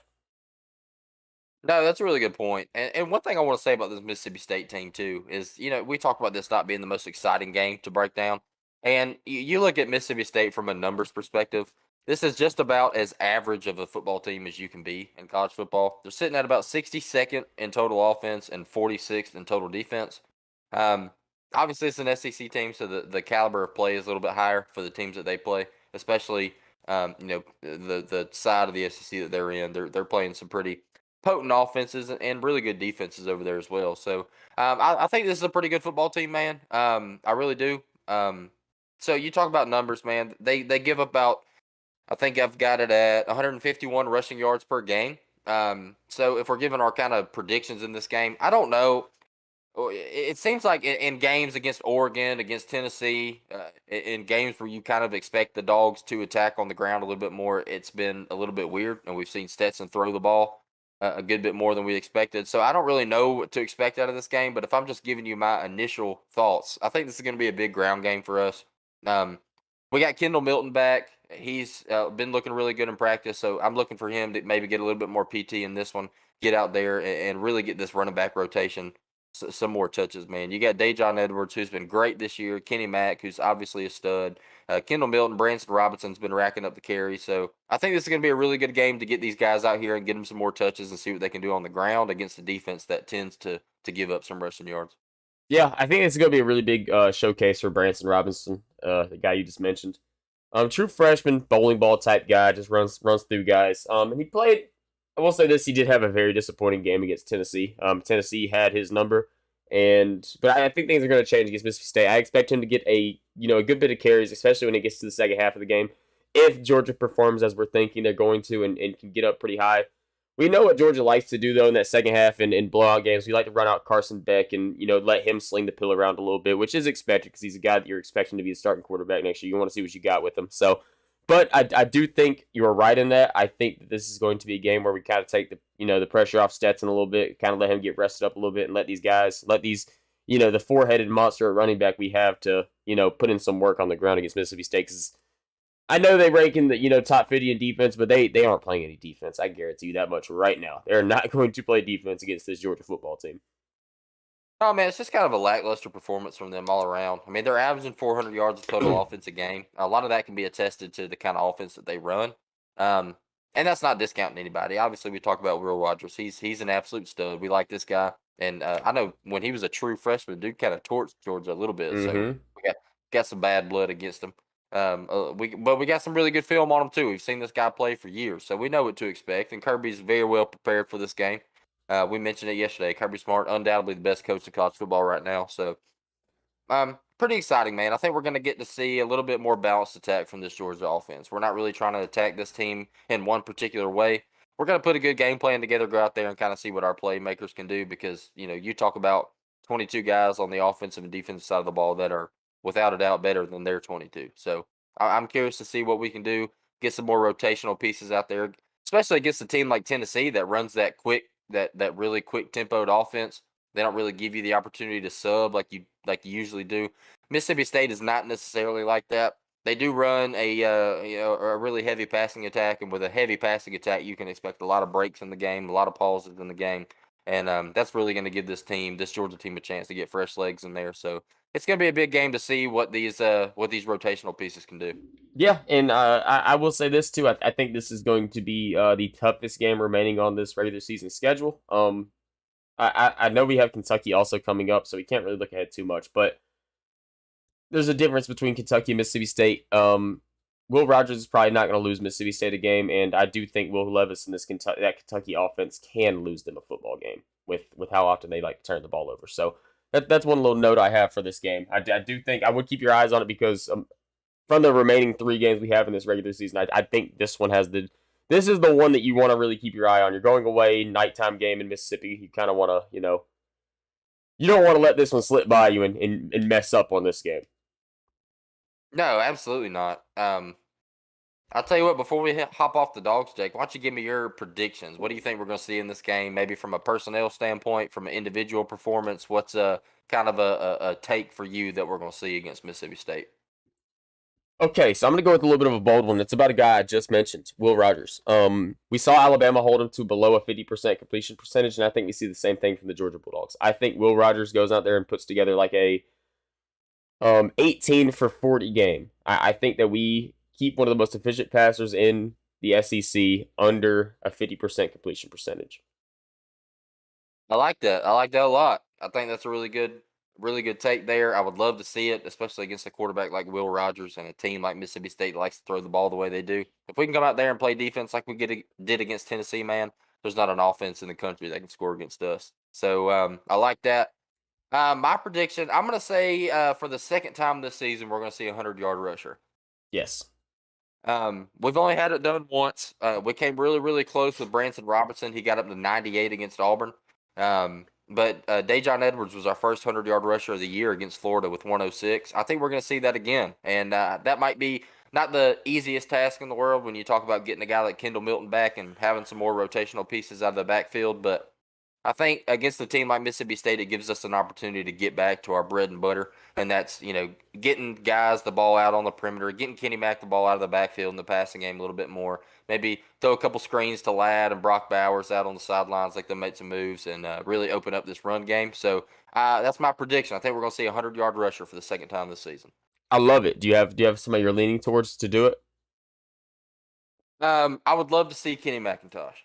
No, that's a really good point. And one thing I want to say about this Mississippi State team too is, we talk about this not being the most exciting game to break down. And you look at Mississippi State from a numbers perspective, this is just about as average of a football team as you can be in college football. They're sitting at about 62nd in total offense and 46th in total defense. Um, Obviously, it's an SEC team, so the caliber of play is a little bit higher for the teams that they play, especially the side of the SEC that they're in. They're playing some pretty potent offenses and really good defenses over there as well. So I think this is a pretty good football team, man. I really do. So you talk about numbers, man. They give about, I think I've got it at 151 rushing yards per game. So if we're giving our kind of predictions in this game, I don't know. It seems like in games against Oregon, against Tennessee, in games where you kind of expect the dogs to attack on the ground a little bit more, it's been a little bit weird, and we've seen Stetson throw the ball a good bit more than we expected. So I don't really know what to expect out of this game, but if I'm just giving you my initial thoughts, I think this is going to be a big ground game for us. Um, we got Kendall Milton back. He's been looking really good in practice, so I'm looking for him to maybe get a little bit more PT in this one, get out there and really get this running back rotation some more touches, man. You got Dejon Edwards, who's been great this year. Kenny Mack, who's obviously a stud. Kendall Milton, Branson Robinson's been racking up the carry. So I think this is going to be a really good game to get these guys out here and get them some more touches and see what they can do on the ground against the defense that tends to give up some rushing yards. Yeah, I think it's going to be a really big showcase for Branson Robinson, the guy you just mentioned. True freshman, bowling ball type guy, just runs through guys. And he played. I will say this: he did have a very disappointing game against Tennessee. Tennessee had his number, but I think things are going to change against Mississippi State. I expect him to get a good bit of carries, especially when it gets to the second half of the game. If Georgia performs as we're thinking they're going to and can get up pretty high, we know what Georgia likes to do though in that second half and in blowout games. We like to run out Carson Beck and let him sling the pill around a little bit, which is expected because he's a guy that you're expecting to be a starting quarterback next year. You want to see what you got with him. So, but I do think you are right in that. I think that this is going to be a game where we kind of take the pressure off Stetson a little bit, kind of let him get rested up a little bit, and let these the four-headed monster at running back we have to put in some work on the ground against Mississippi State. Because I know they rank in the top 50 in defense, but they aren't playing any defense. I guarantee you that much right now. They're not going to play defense against this Georgia football team. Oh man, it's just kind of a lackluster performance from them all around. I mean, they're averaging 400 yards of total offense a game. A lot of that can be attested to the kind of offense that they run. Um, and that's not discounting anybody. Obviously, we talk about Will Rogers. He's an absolute stud. We like this guy, and I know when he was a true freshman, dude kind of torched Georgia a little bit. So Mm-hmm. we got some bad blood against him. But we got some really good film on him too. We've seen this guy play for years, so we know what to expect. And Kirby's very well prepared for this game. We mentioned it yesterday. Kirby Smart, undoubtedly the best coach in college football right now. So, pretty exciting, man. I think we're going to get to see a little bit more balanced attack from this Georgia offense. We're not really trying to attack this team in one particular way. We're going to put a good game plan together, go out there and kind of see what our playmakers can do because, you talk about 22 guys on the offensive and defensive side of the ball that are without a doubt better than their 22. So, I'm curious to see what we can do, get some more rotational pieces out there, especially against a team like Tennessee that runs that really quick tempoed offense. They don't really give you the opportunity to sub like you usually do. Mississippi State is not necessarily like that. They do run a really heavy passing attack, and with a heavy passing attack, you can expect a lot of breaks in the game, a lot of pauses in the game, and that's really going to give this Georgia team, a chance to get fresh legs in there. So it's going to be a big game to see what these rotational pieces can do. Yeah, and I will say this too. I think this is going to be the toughest game remaining on this regular season schedule. I know we have Kentucky also coming up, so we can't really look ahead too much. But there's a difference between Kentucky and Mississippi State. Will Rogers is probably not going to lose Mississippi State a game, and I do think Will Levis and that Kentucky offense can lose them a football game with how often they like to turn the ball over. So that's one little note I have for this game. I do think I would keep your eyes on it because from the remaining 3 games we have in this regular season, I think this one has this is the one that you want to really keep your eye on. You're going away, nighttime game in Mississippi. You kind of want to, you don't want to let this one slip by you and mess up on this game. No, absolutely not. I'll tell you what, before we hop off the dogs, Jake, why don't you give me your predictions? What do you think we're going to see in this game? Maybe from a personnel standpoint, from an individual performance, what's a kind of a take for you that we're going to see against Mississippi State? Okay, so I'm gonna go with a little bit of a bold one. It's about a guy I just mentioned, Will Rogers. We saw Alabama hold him to below a 50% completion percentage, and I think we see the same thing from the Georgia Bulldogs. I think Will Rogers goes out there and puts together like a 18 for 40 game. I think that we keep one of the most efficient passers in the SEC under a 50% completion percentage. I like that. I like that a lot. I think that's a really good take there. I would love to see it, especially against a quarterback like Will Rogers and a team like Mississippi State that likes to throw the ball the way they do. If we can come out there and play defense like did against Tennessee, man, there's not an offense in the country that can score against us. So I like that. My prediction, I'm going to say for the second time this season, we're going to see a 100-yard rusher. Yes. We've only had it done once. We came really, really close with Branson Robinson. He got up to 98 against Auburn. But Dejon Edwards was our first 100-yard rusher of the year against Florida with 106. I think we're going to see that again. And that might be not the easiest task in the world when you talk about getting a guy like Kendall Milton back and having some more rotational pieces out of the backfield. But I think against a team like Mississippi State, it gives us an opportunity to get back to our bread and butter, and that's getting guys the ball out on the perimeter, getting Kenny Mack the ball out of the backfield in the passing game a little bit more. Maybe throw a couple screens to Ladd and Brock Bowers out on the sidelines, like they made some moves and really open up this run game. So that's my prediction. I think we're going to see a 100-yard rusher for the second time this season. I love it. Do you have somebody you're leaning towards to do it? I would love to see Kenny McIntosh.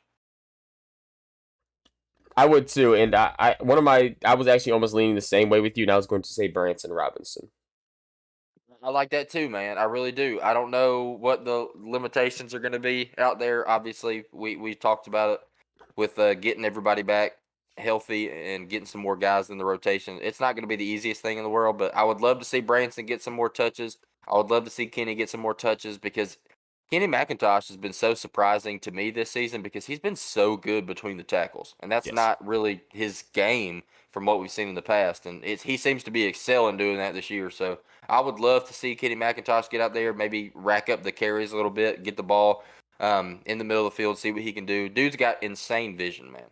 I would too, and I was actually almost leaning the same way with you, and I was going to say Branson Robinson. I like that too, man. I really do. I don't know what the limitations are going to be out there. Obviously, we talked about it with getting everybody back healthy and getting some more guys in the rotation. It's not going to be the easiest thing in the world, but I would love to see Branson get some more touches. I would love to see Kenny get some more touches because Kenny McIntosh has been so surprising to me this season because he's been so good between the tackles, and that's Yes. not really his game from what we've seen in the past. And he seems to be excelling doing that this year. So I would love to see Kenny McIntosh get out there, maybe rack up the carries a little bit, get the ball in the middle of the field, see what he can do. Dude's got insane vision, man.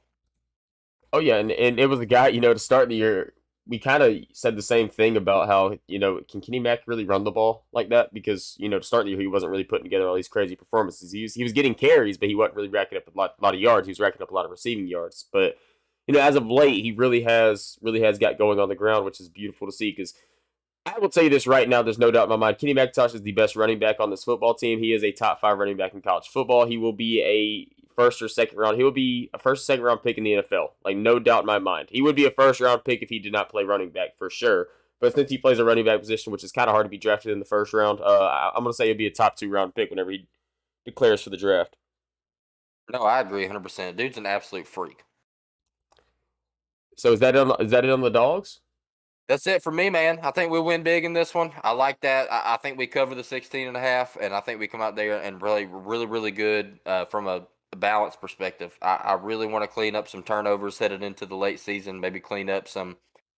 Oh yeah, and it was a guy, to start the year, we kind of said the same thing about how, can Kenny Mack really run the ball like that? Because, to start the year, he wasn't really putting together all these crazy performances. He was getting carries, but he wasn't really racking up a lot of yards. He was racking up a lot of receiving yards. But, as of late, he really has got going on the ground, which is beautiful to see because I will tell you this right now. There's no doubt in my mind. Kenny McIntosh is the best running back on this football team. He is a top 5 running back in college football. He will be a first or second round. He will be a first or second round pick in the NFL. Like, no doubt in my mind. He would be a first round pick if he did not play running back for sure. But since he plays a running back position, which is kind of hard to be drafted in the first round, I'm going to say he'll be a top 2 round pick whenever he declares for the draft. No, I agree 100%. Dude's an absolute freak. So is that it on the dogs? That's it for me, man. I think we win big in this one. I like that. I think we cover the 16.5, and I think we come out there and really good from a balance perspective. I really want to clean up some turnovers headed into the late season, maybe clean up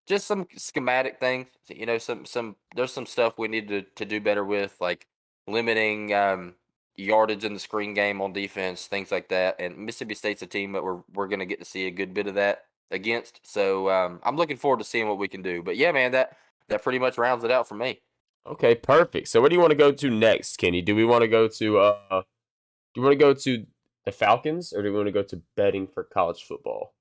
just some schematic things. There's some stuff we need to do better with, like limiting yardage in the screen game on defense, things like that. And Mississippi State's a team that we're going to get to see a good bit of that against. So I'm looking forward to seeing what we can do. But yeah, man, that pretty much rounds it out for me. Okay, perfect. So where do you want to go to next, Kenny? Do we want to go to the Falcons, or do we want to go to betting for college football?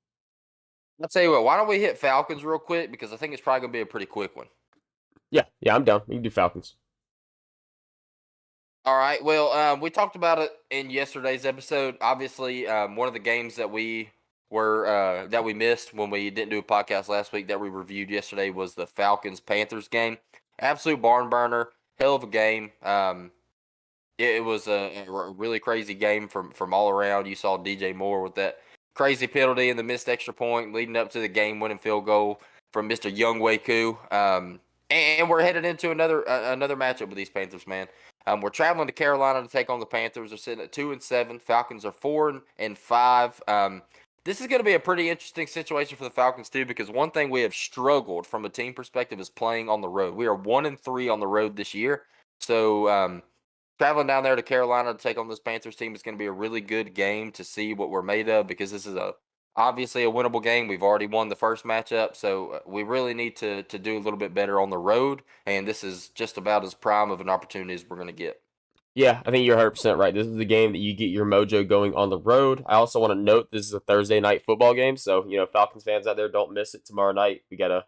I'll tell you what, why don't we hit Falcons real quick because I think it's probably gonna be a pretty quick one. Yeah, I'm down. We can do Falcons. All right. Well, we talked about it in yesterday's episode. Obviously, one of the games that we missed when we didn't do a podcast last week that we reviewed yesterday was the Falcons Panthers game. Absolute barn burner, hell of a game. It was a really crazy game from all around. You saw DJ Moore with that crazy penalty and the missed extra point leading up to the game-winning field goal from Mr. Younghoe Koo. And we're headed into another matchup with these Panthers, man. We're traveling to Carolina to take on the Panthers. They're sitting at 2-7. Falcons are 4-5. This is going to be a pretty interesting situation for the Falcons too, because one thing we have struggled from a team perspective is playing on the road. We are 1-3 on the road this year, so traveling down there to Carolina to take on this Panthers team is going to be a really good game to see what we're made of, because this is a obviously a winnable game. We've already won the first matchup, so we really need to do a little bit better on the road. And this is just about as prime of an opportunity as we're going to get. Yeah, I think you're 100% right. This is the game that you get your mojo going on the road. I also want to note this is a Thursday night football game, so Falcons fans out there, don't miss it tomorrow night. We gotta,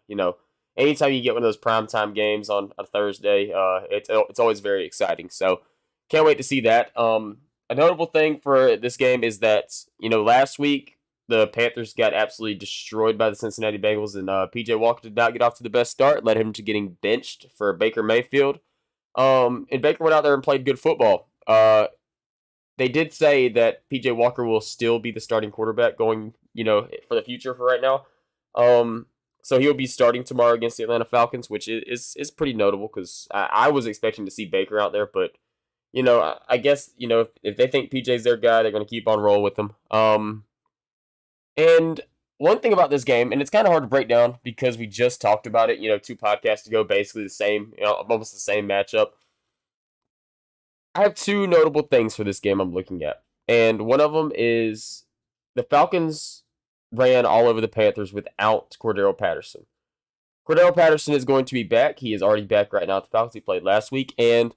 anytime you get one of those primetime games on a Thursday, it's always very exciting. So can't wait to see that. A notable thing for this game is that last week the Panthers got absolutely destroyed by the Cincinnati Bengals, and PJ Walker did not get off to the best start, led him to getting benched for Baker Mayfield. And Baker went out there and played good football. They did say that PJ Walker will still be the starting quarterback going, for the future for right now. So he'll be starting tomorrow against the Atlanta Falcons, which is pretty notable because I was expecting to see Baker out there, but I guess if they think PJ's their guy, they're going to keep on rolling with him. And one thing about this game, and it's kind of hard to break down because we just talked about it, 2 podcasts ago, basically the same, almost the same matchup. I have 2 notable things for this game I'm looking at. And one of them is the Falcons ran all over the Panthers without Cordero Patterson. Cordero Patterson is going to be back. He is already back right now at the Falcons. He played last week. And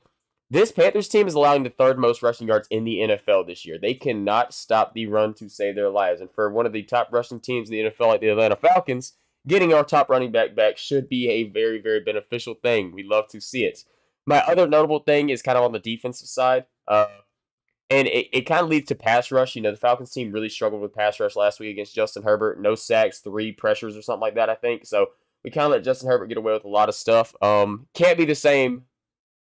this Panthers team is allowing the 3rd most rushing yards in the NFL this year. They cannot stop the run to save their lives. And for one of the top rushing teams in the NFL, like the Atlanta Falcons, getting our top running back should be a very, very beneficial thing. We love to see it. My other notable thing is kind of on the defensive side. And it kind of leads to pass rush. The Falcons team really struggled with pass rush last week against Justin Herbert. No sacks, 3 pressures or something like that, I think. So we kind of let Justin Herbert get away with a lot of stuff. Can't be the same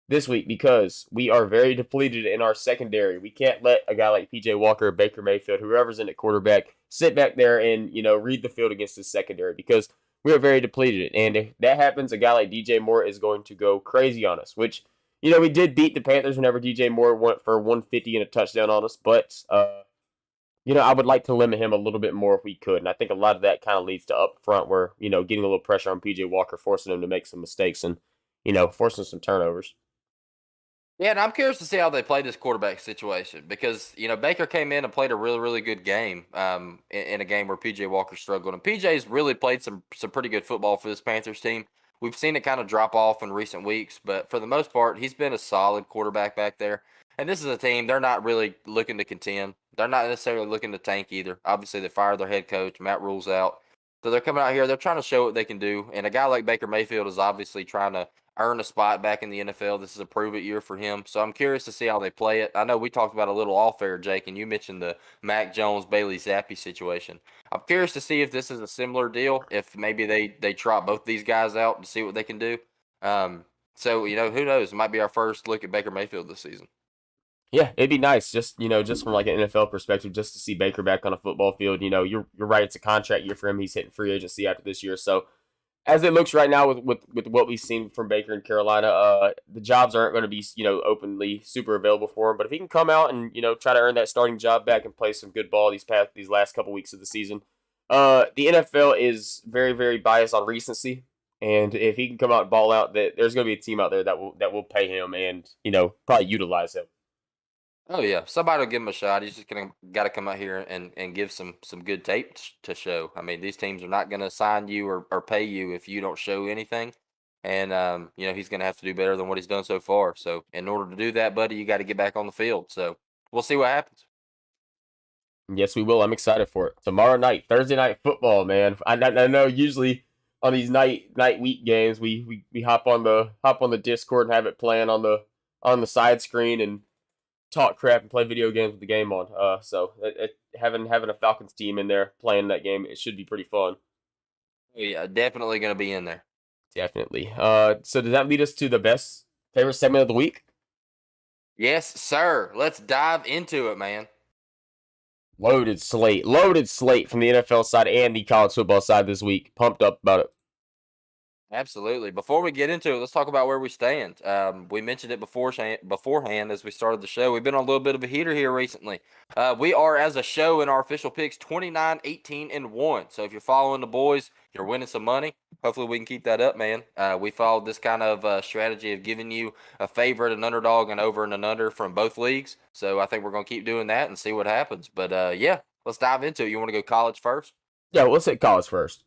this week because we are very depleted in our secondary. We can't let a guy like PJ Walker or Baker Mayfield, whoever's in at quarterback, sit back there and, read the field against the secondary because we are very depleted. And if that happens, a guy like DJ Moore is going to go crazy on us, which, we did beat the Panthers whenever DJ Moore went for 150 and a touchdown on us, but, I would like to limit him a little bit more if we could. And I think a lot of that kind of leads to up front where, getting a little pressure on PJ Walker, forcing him to make some mistakes and, forcing some turnovers. Yeah, and I'm curious to see how they play this quarterback situation because Baker came in and played a really, really good game in a game where PJ Walker struggled, and PJ's really played some pretty good football for this Panthers team. We've seen it kind of drop off in recent weeks, but for the most part, he's been a solid quarterback back there. And this is a team they're not really looking to contend. They're not necessarily looking to tank either. Obviously, they fired their head coach. Matt Rule's out. So they're coming out here. They're trying to show what they can do. And a guy like Baker Mayfield is obviously trying to earn a spot back in the NFL. This is a prove it year for him. So I'm curious to see how they play it. I know we talked about a little off air, Jake, and you mentioned the Mac Jones, Bailey Zappi situation. I'm curious to see if this is a similar deal, if maybe they trot both these guys out to see what they can do. So, who knows? It might be our first look at Baker Mayfield this season. Yeah, it'd be nice just from like an NFL perspective, just to see Baker back on a football field. You're right, it's a contract year for him. He's hitting free agency after this year. So as it looks right now with what we've seen from Baker in Carolina, the jobs aren't going to be, openly super available for him. But if he can come out and, try to earn that starting job back and play some good ball these last couple weeks of the season, the NFL is very, very biased on recency. And if he can come out and ball out, there's going to be a team out there that will pay him and, probably utilize him. Oh yeah, somebody will give him a shot. He's just got to come out here and give some good tape to show. I mean, these teams are not gonna sign you or pay you if you don't show anything. And he's gonna have to do better than what he's done so far. So in order to do that, buddy, you got to get back on the field. So we'll see what happens. Yes, we will. I'm excited for it. Tomorrow night, Thursday night football, man. I know usually on these night week games we hop on the Discord and have it playing on the side screen and talk crap and play video games with the game on. So having a Falcons team in there playing that game, it should be pretty fun. Yeah, definitely gonna be in there. Definitely. So does that lead us to the best favorite segment of the week? Yes, sir. Let's dive into it, man. Loaded slate from the NFL side and the college football side this week. Pumped up about it. Absolutely. Before we get into it, let's talk about where we stand. We mentioned it beforehand as we started the show. We've been on a little bit of a heater here recently. We are, as a show in our official picks, 29, 18, and 1. So if you're following the boys, you're winning some money. Hopefully we can keep that up, man. We followed this kind of strategy of giving you a favorite, an underdog, and over and an under from both leagues. So I think we're going to keep doing that and see what happens. But yeah, let's dive into it. You want to go college first? Yeah, let's hit college first.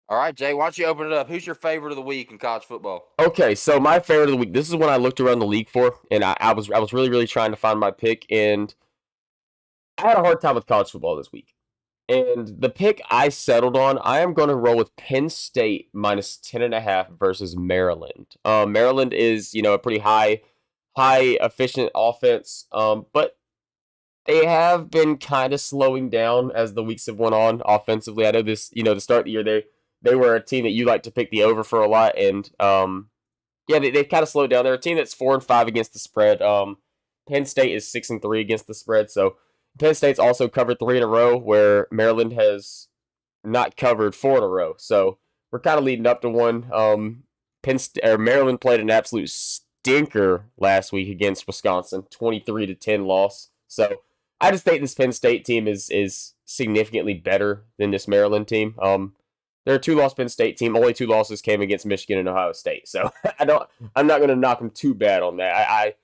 All right, Jay, why don't you open it up? Who's your favorite of the week in college football? Okay, so my favorite of the week. This is what I looked around the league for, and I was really trying to find my pick, and I had a hard time with college football this week. And the pick I settled on, I am going to roll with Penn State minus 10.5 versus Maryland. Maryland is, a pretty high efficient offense, but they have been kind of slowing down as the weeks have went on offensively. I know this, to start of the year, they were a team that you like to pick the over for a lot, and yeah, they've kind of slowed down. They're a team that's 4-5 against the spread. Penn State is 6-3 against the spread, so Penn State's also covered 3 in a row, where Maryland has not covered 4 in a row. So we're kind of leading up to one. Maryland played an absolute stinker last week against Wisconsin, 23-10 loss. So I just think this Penn State team is significantly better than this Maryland team. They're a 2-loss Penn State team. Only 2 losses came against Michigan and Ohio State. So I'm not going to knock them too bad on that.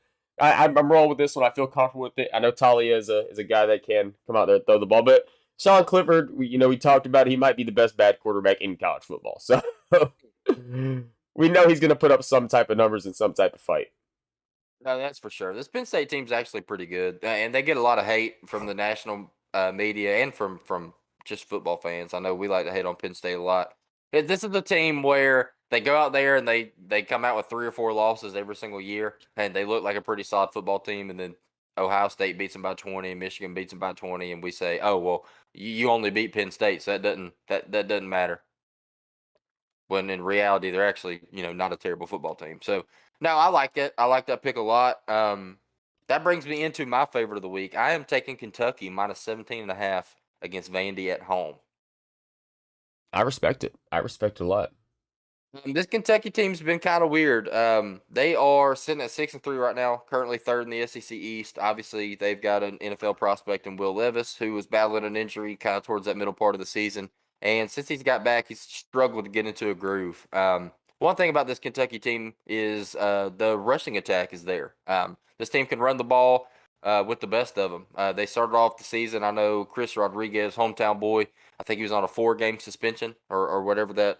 I'm rolling with this one. I feel comfortable with it. I know Talia is a guy that can come out there and throw the ball, but Sean Clifford, we talked about it, he might be the best bad quarterback in college football. So we know he's going to put up some type of numbers in some type of fight. No, that's for sure. This Penn State team's actually pretty good, and they get a lot of hate from the national media and from just football fans. I know we like to hate on Penn State a lot. This is a team where they go out there and they come out with 3 or 4 losses every single year, and they look like a pretty solid football team. And then Ohio State beats them by 20, and Michigan beats them by 20, and we say, "Oh well, you only beat Penn State, so that doesn't matter." When in reality, they're actually not a terrible football team. So no, I like it. I like that pick a lot. That brings me into my favorite of the week. I am taking Kentucky minus 17.5 against Vandy at home. I respect it. I respect it a lot. This Kentucky team's been kind of weird. They are sitting at 6-3 right now, currently third in the SEC East. Obviously, they've got an NFL prospect in Will Levis, who was battling an injury kind of towards that middle part of the season. And since he's got back, he's struggled to get into a groove. One thing about this Kentucky team is the rushing attack is there. This team can run the ball with the best of them. They started off the season. I know Chris Rodriguez, hometown boy. I think he was on a 4-game suspension or whatever that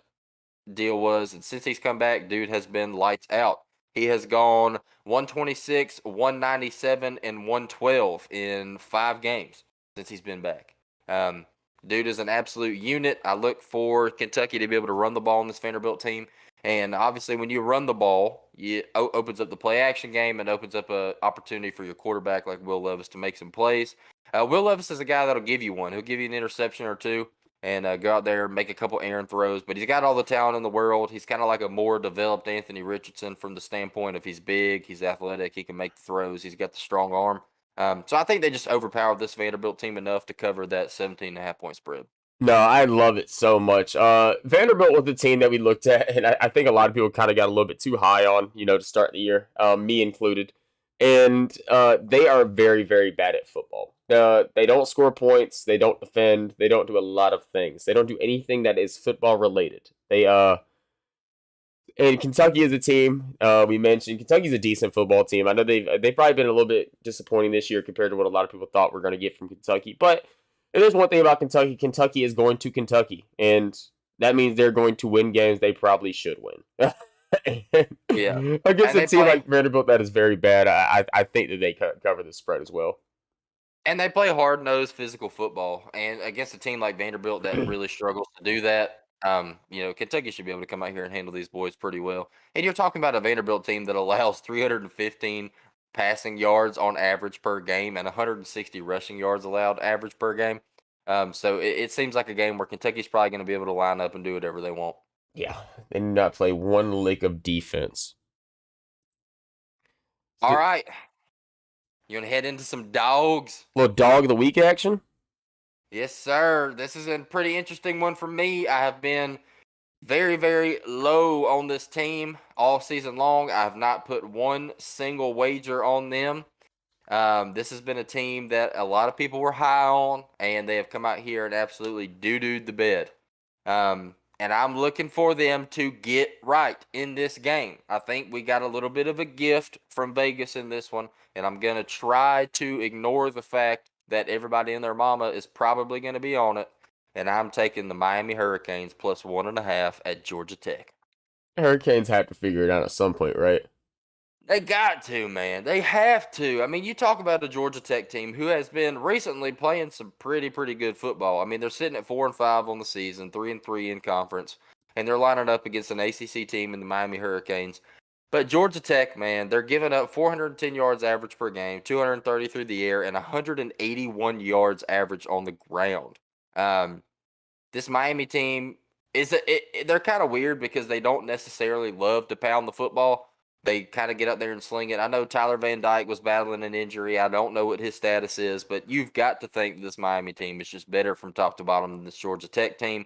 deal was, and since he's come back, dude has been lights out. He has gone 126, 197, and 112 in 5 games since he's been back. Dude is an absolute unit. I look for Kentucky to be able to run the ball on this Vanderbilt team. And obviously, when you run the ball, it opens up the play action game and opens up an opportunity for your quarterback like Will Levis to make some plays. Will Levis is a guy that'll give you one. He'll give you an interception or two and go out there and make a couple errant throws. But he's got all the talent in the world. He's kind of like a more developed Anthony Richardson from the standpoint of he's big, he's athletic, he can make the throws, he's got the strong arm. So I think they just overpowered this Vanderbilt team enough to cover that 17.5-point spread. No, I love it so much. Vanderbilt was the team that we looked at, and I think a lot of people kind of got a little bit too high on, to start the year, me included. And they are very bad at football. They don't score points. They don't defend. They don't do a lot of things. They don't do anything that is football related. And Kentucky is a team we mentioned. Kentucky's a decent football team. I know they've probably been a little bit disappointing this year compared to what a lot of people thought we're going to get from Kentucky. But there's one thing about Kentucky. Kentucky is going to Kentucky, and that means they're going to win games they probably should win. Yeah, against a team like Vanderbilt that is very bad, I think that they cover the spread as well. And they play hard-nosed physical football. And against a team like Vanderbilt that really struggles to do that, Kentucky should be able to come out here and handle these boys pretty well. And you're talking about a Vanderbilt team that allows 315 passing yards on average per game and 160 rushing yards allowed average per game. So it seems like a game where Kentucky's probably going to be able to line up and do whatever they want. Yeah, they do not play one lick of defense. All right. You want to head into some dogs? Little dog of the week action? Yes, sir. This is a pretty interesting one for me. I have been very low on this team all season long. I have not put one single wager on them. This has been a team that a lot of people were high on, and they have come out here and absolutely doo-dooed the bed. And I'm looking for them to get right in this game. I think we got a little bit of a gift from Vegas in this one, and I'm going to try to ignore the fact that everybody and their mama is probably going to be on it. and I'm taking the Miami Hurricanes plus 1.5 at Georgia Tech. Hurricanes have to figure it out at some point, right? They got to, man. They have to. I mean, you talk about a Georgia Tech team who has been recently playing some pretty good football. I mean, they're sitting at 4-5 on the season, 3-3 in conference, and they're lining up against an ACC team in the Miami Hurricanes. But Georgia Tech, man, they're giving up 410 yards average per game, 230 through the air, and 181 yards average on the ground. This Miami team they're kind of weird because they don't necessarily love to pound the football. They kind of get up there and sling it. I know Tyler Van Dyke was battling an injury. I don't know what his status is, but you've got to think this Miami team is just better from top to bottom than this Georgia Tech team.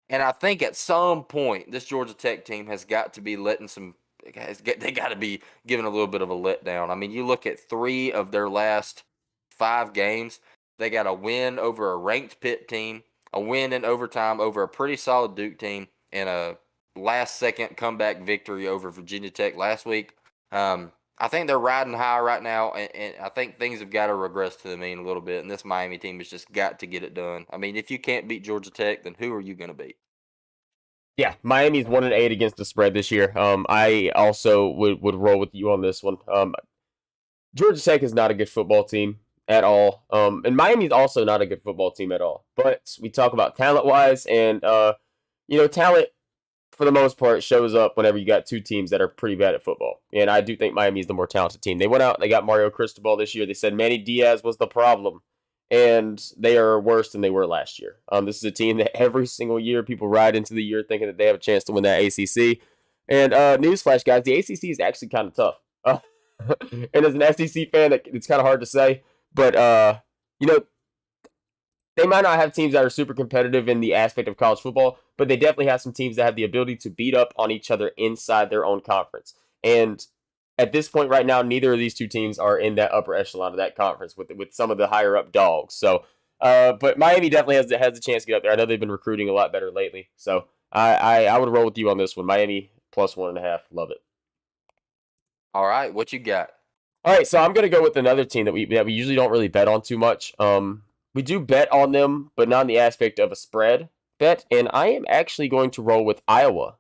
And I think at some point, this Georgia Tech team has got to be letting some. They got to be giving a little bit of a letdown. I mean, you look at 3 of their last 5 games. They got a win over a ranked Pitt team, a win in overtime over a pretty solid Duke team, and a last-second comeback victory over Virginia Tech last week. I think they're riding high right now, and I think things have got to regress to the mean a little bit, and this Miami team has just got to get it done. I mean, if you can't beat Georgia Tech, then who are you going to beat? Yeah, Miami's 1-8 against the spread this year. I also would roll with you on this one. Georgia Tech is not a good football team at all. And Miami's also not a good football team at all. But we talk about talent wise, and talent for the most part shows up whenever you got 2 teams that are pretty bad at football. And I do think Miami's the more talented team. They went out, they got Mario Cristobal this year. They said Manny Diaz was the problem, and they are worse than they were last year. This is a team that every single year people ride into the year thinking that they have a chance to win that ACC. And newsflash, guys, the ACC is actually kind of tough. And as an SEC fan, it's kind of hard to say, but they might not have teams that are super competitive in the aspect of college football, but they definitely have some teams that have the ability to beat up on each other inside their own conference. And at this point right now, neither of these 2 teams are in that upper echelon of that conference with some of the higher up dogs. So, but Miami definitely has a chance to get up there. I know they've been recruiting a lot better lately. So I would roll with you on this one. Miami plus 1.5. Love it. All right, what you got? All right, so I'm gonna go with another team that we usually don't really bet on too much. We do bet on them, but not in the aspect of a spread bet. And I am actually going to roll with Iowa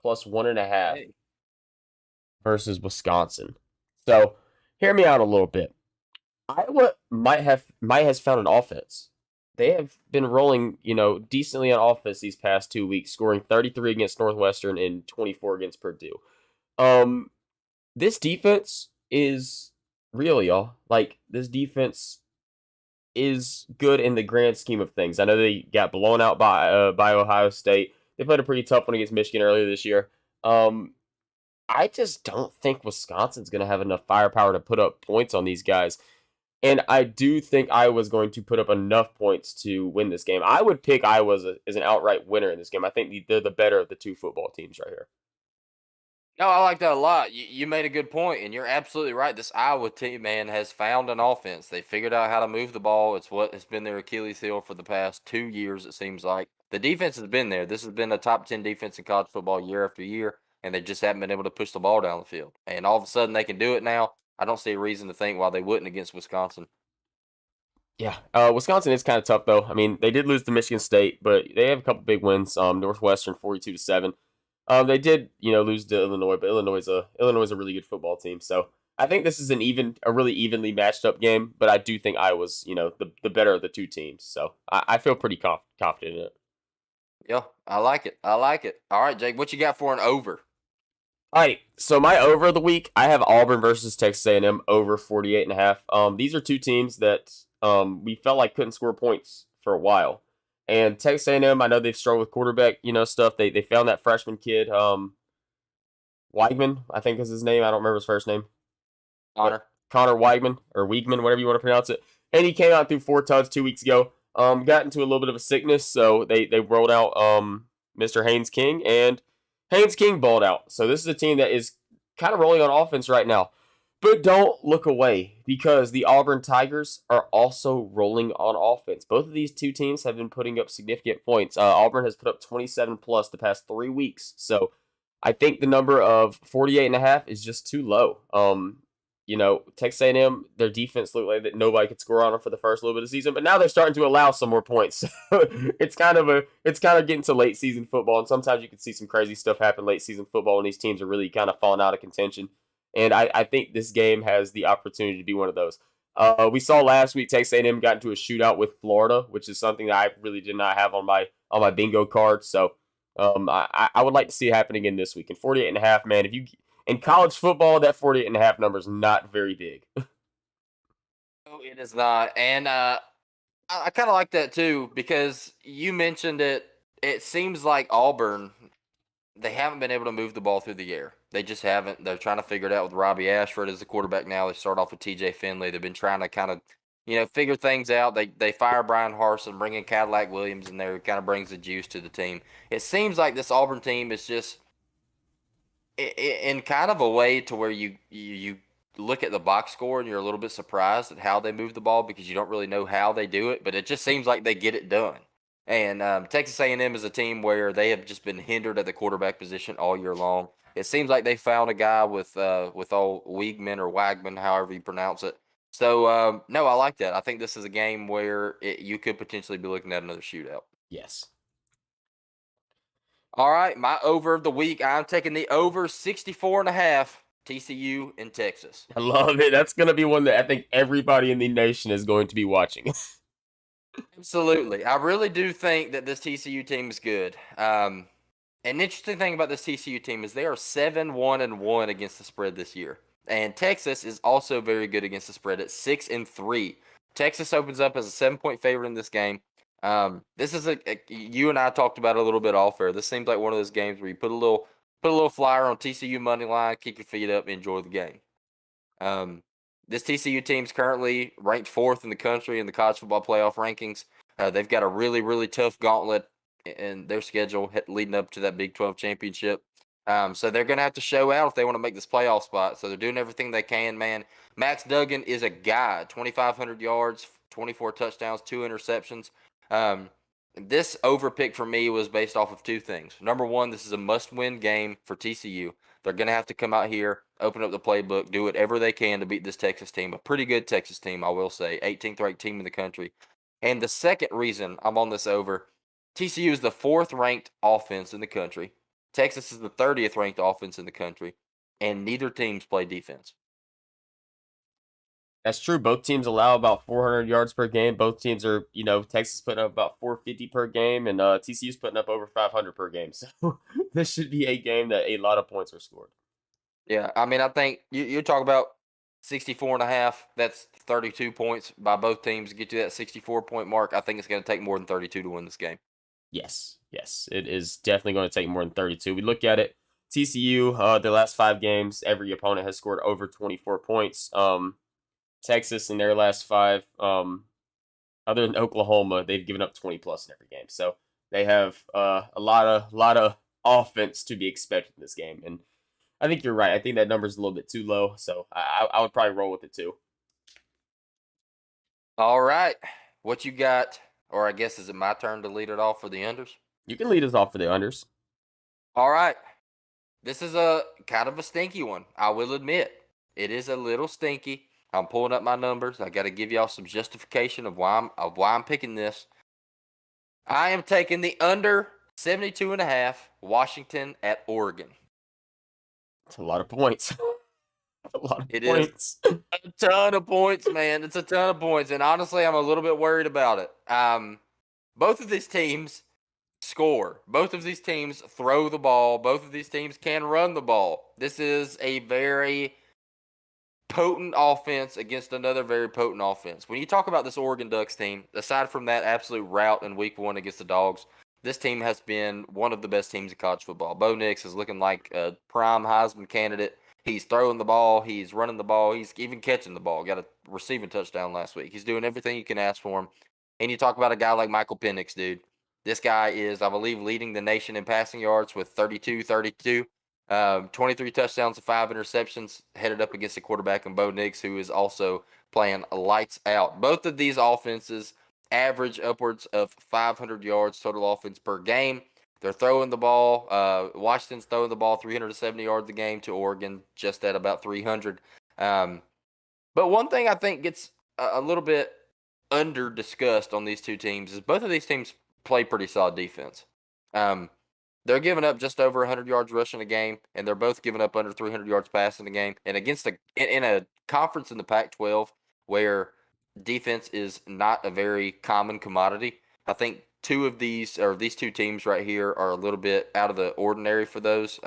plus 1.5 Hey. versus Wisconsin. So hear me out a little bit. Iowa might has found an offense. They have been rolling, decently on offense these past 2 weeks, scoring 33 against Northwestern and 24 against Purdue. This defense is real, y'all. Like, this defense is good in the grand scheme of things. I know they got blown out by Ohio State. They played a pretty tough one against Michigan earlier this year. I just don't think Wisconsin's going to have enough firepower to put up points on these guys. And I do think Iowa's going to put up enough points to win this game. I would pick Iowa as an outright winner in this game. I think they're the better of the 2 football teams right here. No, I like that a lot. You made a good point, and you're absolutely right. This Iowa team, man, has found an offense. They figured out how to move the ball. It's what has been their Achilles heel for the past 2 years, it seems like. The defense has been there. This has been a top 10 defense in college football year after year, and they just haven't been able to push the ball down the field. And all of a sudden, they can do it now. I don't see a reason to think why they wouldn't against Wisconsin. Yeah, Wisconsin is kind of tough though. I mean, they did lose to Michigan State, but they have a couple big wins. Northwestern 42-7. They did, lose to Illinois, but Illinois is a really good football team. So I think this is a really evenly matched up game. But I do think Iowa's, the better of the 2 teams. So I feel pretty confident in it. Yeah, I like it. I like it. All right, Jake, what you got for an over? All right, so my over of the week, I have Auburn versus Texas A&M over 48.5. These are 2 teams that we felt like couldn't score points for a while. And Texas A&M, I know they've struggled with quarterback, stuff. They found that freshman kid, Weigman, I think is his name. I don't remember his first name. Connor Weigman, or Weigman, whatever you want to pronounce it. And he came out through 4 tugs 2 weeks ago. Got into a little bit of a sickness, so they rolled out Mr. Haynes King, and Haynes King balled out. So this is a team that is kind of rolling on offense right now. But don't look away, because the Auburn Tigers are also rolling on offense. Both of these 2 teams have been putting up significant points. Auburn has put up 27 plus the past 3 weeks. So I think the number of 48.5 is just too low. Texas A&M, their defense looked like that nobody could score on them for the first little bit of the season, but now they're starting to allow some more points. it's kind of getting to late season football, and sometimes you can see some crazy stuff happen late season football when these teams are really kind of falling out of contention. And I think this game has the opportunity to be one of those. We saw last week Texas A&M got into a shootout with Florida, which is something that I really did not have on my bingo card. So I would like to see it happen again this week. And 48.5, man, if you in college football, that 48.5 number is not very big. No, it is not. And I kind of like that too, because you mentioned it. It seems like Auburn, they haven't been able to move the ball through the air. They just haven't. They're trying to figure it out with Robbie Ashford as the quarterback now. They start off with TJ Finley. They've been trying to kind of, figure things out. They fire Brian Harsin, bring in Cadillac Williams, and there kind of brings the juice to the team. It seems like this Auburn team is just in kind of a way to where you look at the box score and you're a little bit surprised at how they move the ball because you don't really know how they do it, but it just seems like they get it done. And Texas A&M is a team where they have just been hindered at the quarterback position all year long. It seems like they found a guy with old Wiegman or Wagman, however you pronounce it. So no, I like that. I think this is a game where you could potentially be looking at another shootout. Yes. All right, my over of the week. I'm taking the over 64.5 TCU in Texas. I love it. That's going to be one that I think everybody in the nation is going to be watching. Absolutely. I really do think that this TCU team is good. An interesting thing about this TCU team is they are 7-1-1 against the spread this year. And Texas is also very good against the spread at 6-3. Texas opens up as a 7-point favorite in this game. This is you and I talked about it a little bit off air. This seems like one of those games where you put a little flyer on TCU money line, kick your feet up, and enjoy the game. This TCU team's currently ranked 4th in the country in the college football playoff rankings. They've got a really, really tough gauntlet in their schedule leading up to that Big 12 championship. So they're going to have to show out if they want to make this playoff spot. So they're doing everything they can, man. Max Duggan is a guy, 2,500 yards, 24 touchdowns, 2 interceptions. This over pick for me was based off of 2 things. Number one, this is a must-win game for TCU. They're going to have to come out here, open up the playbook, do whatever they can to beat this Texas team. A pretty good Texas team, I will say. 18th ranked team in the country. And the second reason I'm on this over, TCU is the 4th ranked offense in the country. Texas is the 30th ranked offense in the country. And neither teams play defense. That's true. Both teams allow about 400 yards per game. Both teams are, Texas putting up about 450 per game, and TCU's putting up over 500 per game. So this should be a game that a lot of points are scored. Yeah, I mean, I think you talk about 64.5. That's 32 points by both teams to get to that 64-point mark. I think it's going to take more than 32 to win this game. Yes, it is definitely going to take more than 32. We look at it. TCU, their last 5 games, every opponent has scored over 24 points. Texas in their last 5, other than Oklahoma, they've given up 20 plus in every game. So they have a lot of offense to be expected in this game. And I think you're right. I think that number's a little bit too low. So I would probably roll with it too. All right. What you got? Or I guess, is it my turn to lead it off for the unders? You can lead us off for the unders. All right. This is a kind of a stinky one. I will admit. It is a little stinky. I'm pulling up my numbers. I got to give y'all some justification of why I'm picking this. I am taking the under 72.5 Washington at Oregon. It's a lot of points. A lot of It points. is a ton of points, man. It's a ton of points. And honestly, I'm a little bit worried about it. Both of these teams score. Both of these teams throw the ball. Both of these teams can run the ball. This is a very potent offense against another very potent offense. When you talk about this Oregon Ducks team, aside from that absolute rout in week 1 against the Dogs, this team has been one of the best teams in college football. Bo Nix is looking like a prime Heisman candidate. He's throwing the ball. He's running the ball. He's even catching the ball. Got a receiving touchdown last week. He's doing everything you can ask for him. And you talk about a guy like Michael Penix, dude. This guy is, I believe, leading the nation in passing yards with 32. 23 touchdowns and 5 interceptions, headed up against a quarterback in Bo Nix, who is also playing lights out. Both of these offenses average upwards of 500 yards total offense per game. They're throwing the ball. Washington's throwing the ball 370 yards a game to Oregon, just at about 300. But one thing I think gets a little bit under discussed on these two teams is both of these teams play pretty solid defense. Um, they're giving up just over 100 yards rushing a game, and they're both giving up under 300 yards passing a game. And against in a conference in the Pac-12 where defense is not a very common commodity, I think these two teams right here are a little bit out of the ordinary for those.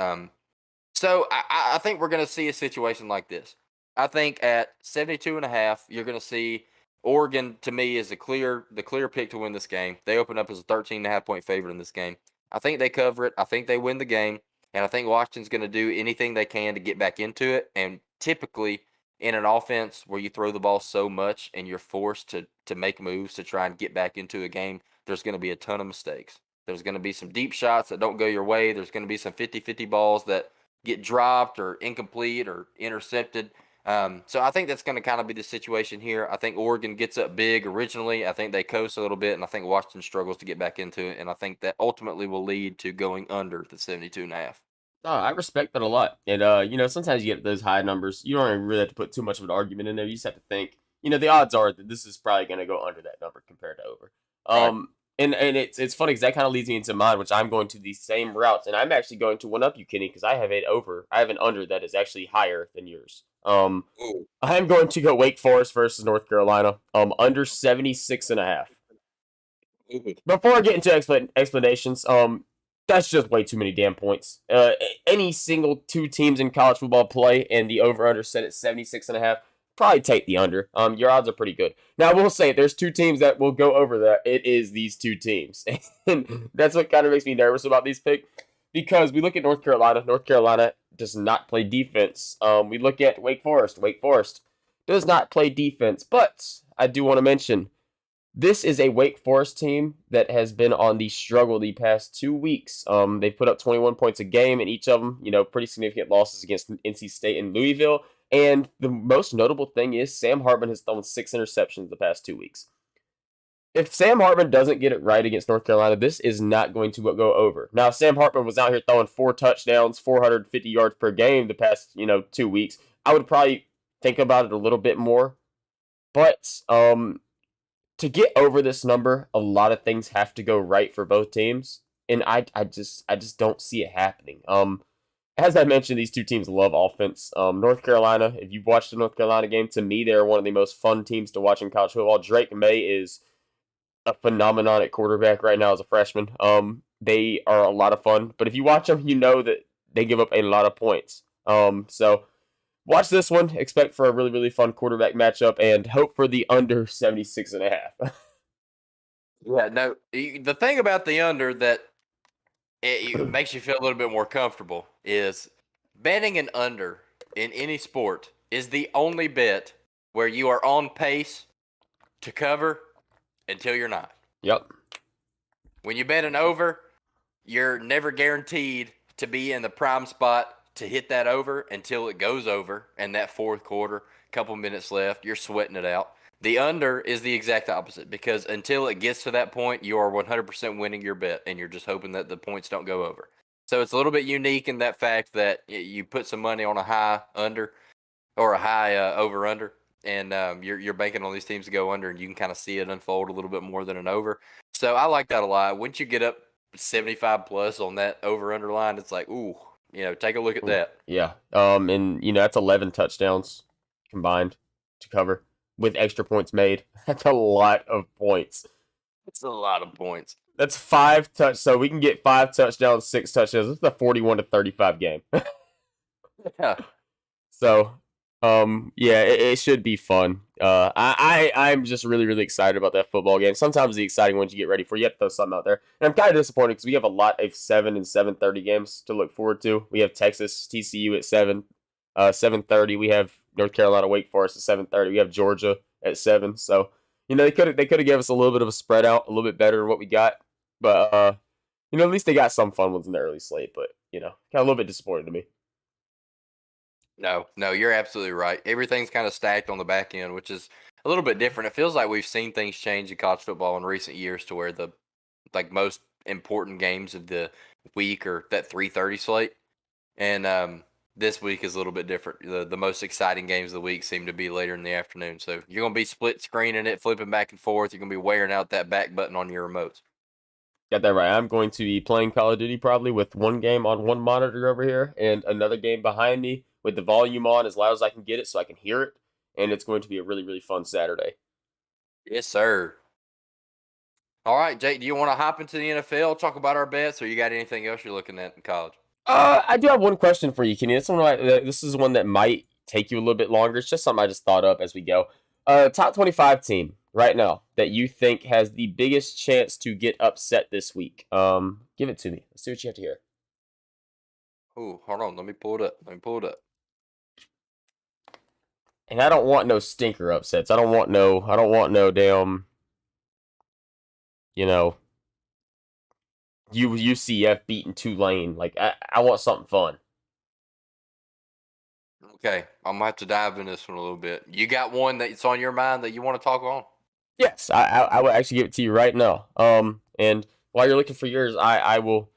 So I think we're going to see a situation like this. I think at 72.5, you're going to see Oregon, to me, is the clear pick to win this game. They open up as a 13.5 point favorite in this game. I think they cover it. I think they win the game. And I think Washington's going to do anything they can to get back into it. And typically, in an offense where you throw the ball so much and you're forced to make moves to try and get back into a game, there's going to be a ton of mistakes. There's going to be some deep shots that don't go your way. There's going to be some 50-50 balls that get dropped or incomplete or intercepted. So I think that's going to kind of be the situation here. I think Oregon gets up big originally. I think they coast a little bit, and I think Washington struggles to get back into it. And I think that ultimately will lead to going under the 72.5. Oh, I respect that a lot. And sometimes you get those high numbers. You don't even really have to put too much of an argument in there. You just have to think. The odds are that this is probably going to go under that number compared to over. Right. And it's funny because that kind of leads me into mine, which I'm going to the same routes, and I'm actually going to one up you, Kenny, because I have an under that is actually higher than yours. Ooh. I'm going to go Wake Forest versus North Carolina. Under 76.5. Ooh. Before I get into explanations, that's just way too many damn points. Any single two teams in college football play and the over under set at 76.5. Probably take the under. Your odds are pretty good. Now I will say there's two teams that will go over that. It is these two teams, and that's what kind of makes me nervous about these picks because we look at North Carolina. North Carolina does not play defense. We look at Wake Forest. Wake Forest does not play defense, but I do want to mention this is a Wake Forest team that has been on the struggle the past 2 weeks. They've put up 21 points a game, and each of them, pretty significant losses against NC State and Louisville. And the most notable thing is Sam Hartman has thrown 6 interceptions the past 2 weeks. If Sam Hartman doesn't get it right against North Carolina, this is not going to go over. Now, Sam Hartman was out here throwing 4 touchdowns, 450 yards per game the past, 2 weeks. I would probably think about it a little bit more. But to get over this number, a lot of things have to go right for both teams, and I just don't see it happening. As I mentioned, these two teams love offense. North Carolina, if you've watched the North Carolina game, to me they're one of the most fun teams to watch in college football. Drake May is a phenomenon at quarterback right now as a freshman. They are a lot of fun, but if you watch them, you know that they give up a lot of points. So watch this one. Expect for a really, really fun quarterback matchup and hope for the under 76.5. Yeah, no. The thing about the under that it makes you feel a little bit more comfortable is betting an under in any sport is the only bet where you are on pace to cover until you're not. Yep. When you bet an over, you're never guaranteed to be in the prime spot to hit that over until it goes over and that fourth quarter, couple minutes left, you're sweating it out. The under is the exact opposite because until it gets to that point, you are 100% winning your bet and you're just hoping that the points don't go over. So it's a little bit unique in that fact that you put some money on a high under or a high over under, and you're banking on these teams to go under, and you can kind of see it unfold a little bit more than an over. So I like that a lot. Once you get up 75 plus on that over under line, it's like, ooh, take a look at that. Yeah. And that's 11 touchdowns combined to cover with extra points made. That's a lot of points. It's a lot of points. That's 5 so we can get 5 touchdowns, 6 touchdowns. This is a 41-35 game. Yeah. So, yeah, it should be fun. I'm just really, really excited about that football game. Sometimes the exciting ones you get ready for, you have to throw something out there. And I'm kind of disappointed because we have a lot of 7 and 7:30 games to look forward to. We have Texas TCU at 7:30. We have North Carolina Wake Forest at 7:30. We have Georgia at 7. So, they could have given us a little bit of a spread out, a little bit better than what we got. But at least they got some fun ones in the early slate. But kind of a little bit disappointed to me. No, you're absolutely right. Everything's kind of stacked on the back end, which is a little bit different. It feels like we've seen things change in college football in recent years to where the most important games of the week are that 3:30 slate. And this week is a little bit different. The most exciting games of the week seem to be later in the afternoon. So you're going to be split screening it, flipping back and forth. You're going to be wearing out that back button on your remotes. Got that right. I'm going to be playing Call of Duty probably with one game on one monitor over here and another game behind me with the volume on as loud as I can get it so I can hear it. And it's going to be a really, really fun Saturday. Yes, sir. All right, Jake, do you want to hop into the NFL, talk about our bets, or you got anything else you're looking at in college? I do have one question for you, Kenny. This is one that might take you a little bit longer. It's just something I just thought up as we go. Top 25 team right now that you think has the biggest chance to get upset this week. Give it to me. Let's see what you have to hear. Oh, hold on. Let me pull it up. And I don't want no stinker upsets. I don't want no damn, you know, UCF beating Tulane. Like I want something fun. Okay, I'm gonna have to dive in this one a little bit. You got one that's on your mind that you want to talk on? Yes, I will actually give it to you right now. And while you're looking for yours, I will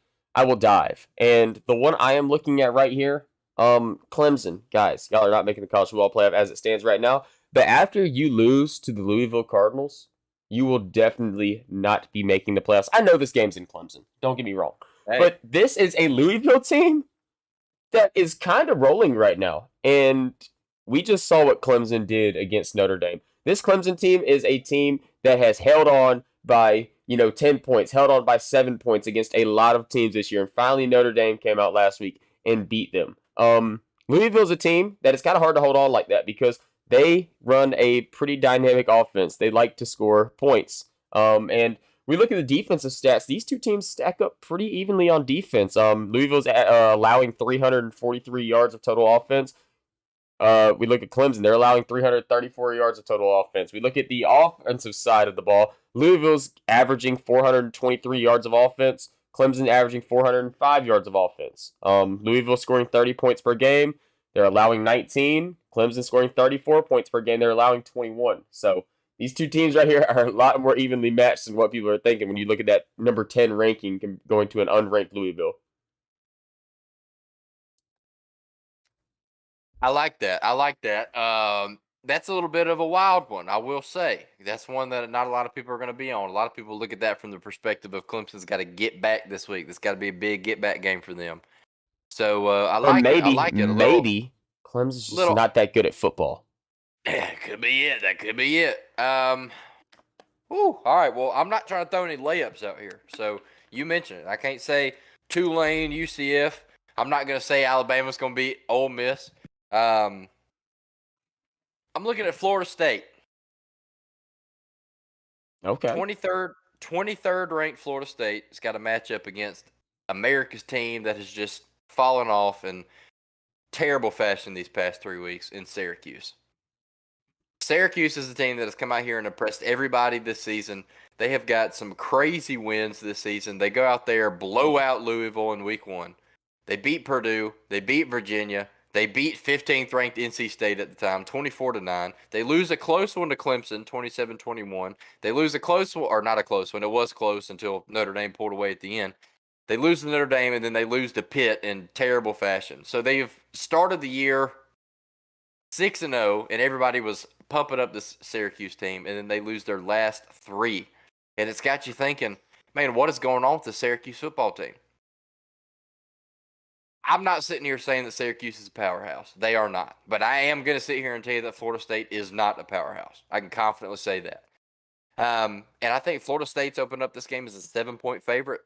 dive. And the one I am looking at right here, Clemson, guys, y'all are not making the college football playoff as it stands right now. But after you lose to the Louisville Cardinals, you will definitely not be making the playoffs. I know this game's in Clemson. Don't get me wrong, but this is a Louisville team that is kind of rolling right now, and we just saw what Clemson did against Notre Dame. This Clemson team is a team that has held on by 10 points, held on by 7 points against a lot of teams this year, and finally Notre Dame came out last week and beat them. Louisville's a team that is kind of hard to hold on like that because they run a pretty dynamic offense. They like to score points. And we look at the defensive stats. These two teams stack up pretty evenly on defense. Louisville's allowing 343 yards of total offense. We look at Clemson. They're allowing 334 yards of total offense. We look at the offensive side of the ball. Louisville's averaging 423 yards of offense. Clemson averaging 405 yards of offense. Louisville scoring 30 points per game. They're allowing 19. Clemson scoring 34 points per game. They're allowing 21. So these two teams right here are a lot more evenly matched than what people are thinking when you look at that number 10 ranking going to an unranked Louisville. I like that. That's a little bit of a wild one, I will say. That's one that not a lot of people are going to be on. A lot of people look at that from the perspective of Clemson's got to get back this week. This got to be a big get back game for them. So I like it. I like it. Maybe Clemson's just not that good at football. Yeah, could be it. That could be it. All right. Well, I'm not trying to throw any layups out here. So you mentioned it. I can't say Tulane, UCF. I'm not going to say Alabama's going to beat Ole Miss. I'm looking at Florida State. Okay. 23rd ranked Florida State has got a matchup against America's team that has just fallen off in terrible fashion these past 3 weeks in Syracuse. Syracuse is a team that has come out here and impressed everybody this season. They have got some crazy wins this season. They go out there, blow out Louisville in week 1. They beat Purdue. They beat Virginia. They beat 15th ranked NC State at the time, 24-9. They lose a close one to Clemson, 27-21. They lose a close one, or not a close one. It was close until Notre Dame pulled away at the end. They lose to Notre Dame, and then they lose to Pitt in terrible fashion. So they've started the year 6-0, and everybody was pumping up this Syracuse team, and then they lose their last 3. And it's got you thinking, man, what is going on with the Syracuse football team? I'm not sitting here saying that Syracuse is a powerhouse. They are not. But I am going to sit here and tell you that Florida State is not a powerhouse. I can confidently say that. And I think Florida State's opened up this game as a 7-point favorite.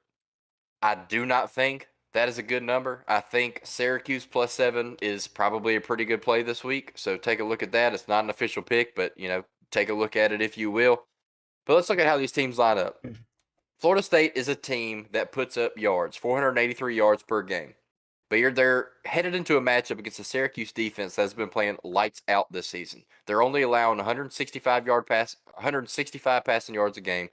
I do not think that is a good number. I think Syracuse plus 7 is probably a pretty good play this week. So take a look at that. It's not an official pick, but, take a look at it if you will. But let's look at how these teams line up. Florida State is a team that puts up yards, 483 yards per game. But they're headed into a matchup against a Syracuse defense that's been playing lights out this season. They're only allowing 165 passing yards a game.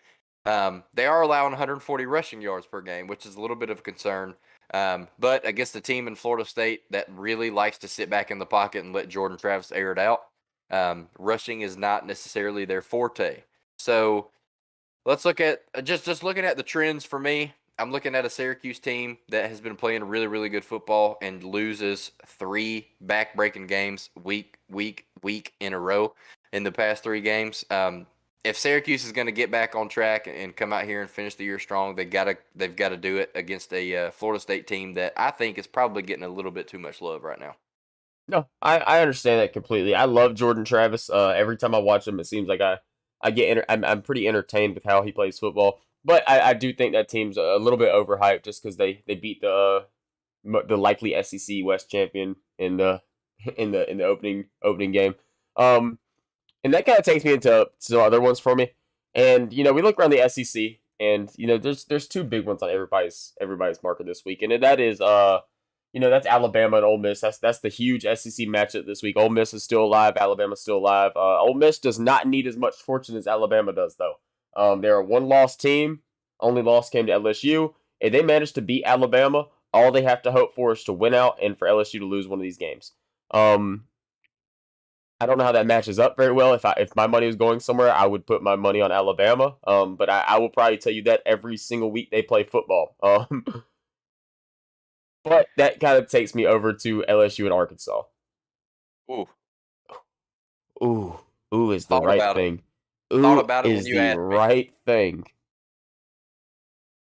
They are allowing 140 rushing yards per game, which is a little bit of a concern. But against a team in Florida State that really likes to sit back in the pocket and let Jordan Travis air it out, rushing is not necessarily their forte. So let's look at just looking at the trends for me. I'm looking at a Syracuse team that has been playing really, really good football and loses 3 back-breaking games week in a row in the past 3 games. If Syracuse is going to get back on track and come out here and finish the year strong, they've got to do it against a Florida State team that I think is probably getting a little bit too much love right now. No, I understand that completely. I love Jordan Travis. Every time I watch him, it seems like I'm pretty entertained with how he plays football. But I do think that team's a little bit overhyped just because they beat the likely SEC West champion in the in the opening game. Um, and that kind of takes me into some other ones for me. And we look around the SEC, and there's two big ones on everybody's marker this week, and that is that's Alabama and Ole Miss. That's the huge SEC matchup this week. Ole Miss is still alive. Alabama's still alive. Ole Miss does not need as much fortune as Alabama does, though. They're a one-loss team. Only loss came to LSU. If they manage to beat Alabama, all they have to hope for is to win out and for LSU to lose one of these games. I don't know how that matches up very well. If my money was going somewhere, I would put my money on Alabama. But I will probably tell you that every single week they play football. But that kind of takes me over to LSU and Arkansas. Ooh, Ooh, ooh is the thought right about it. thing. Thought Ooh about it when is you the asked me. right thing.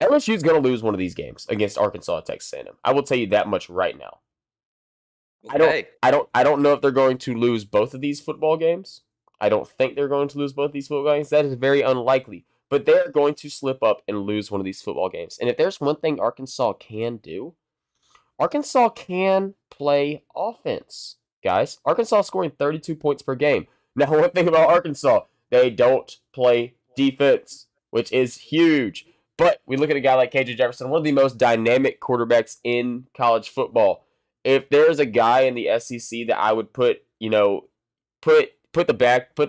LSU's gonna lose one of these games against Arkansas and Texas A&M. I will tell you that much right now. Okay. I don't know if they're going to lose both of these football games. I don't think they're going to lose both of these football games. That is very unlikely. But they're going to slip up and lose one of these football games. And if there's one thing Arkansas can do, Arkansas can play offense, guys. Arkansas scoring 32 points per game. Now, one thing about Arkansas, they don't play defense, which is huge. But we look at a guy like KJ Jefferson, one of the most dynamic quarterbacks in college football. If there's a guy in the SEC that I would put the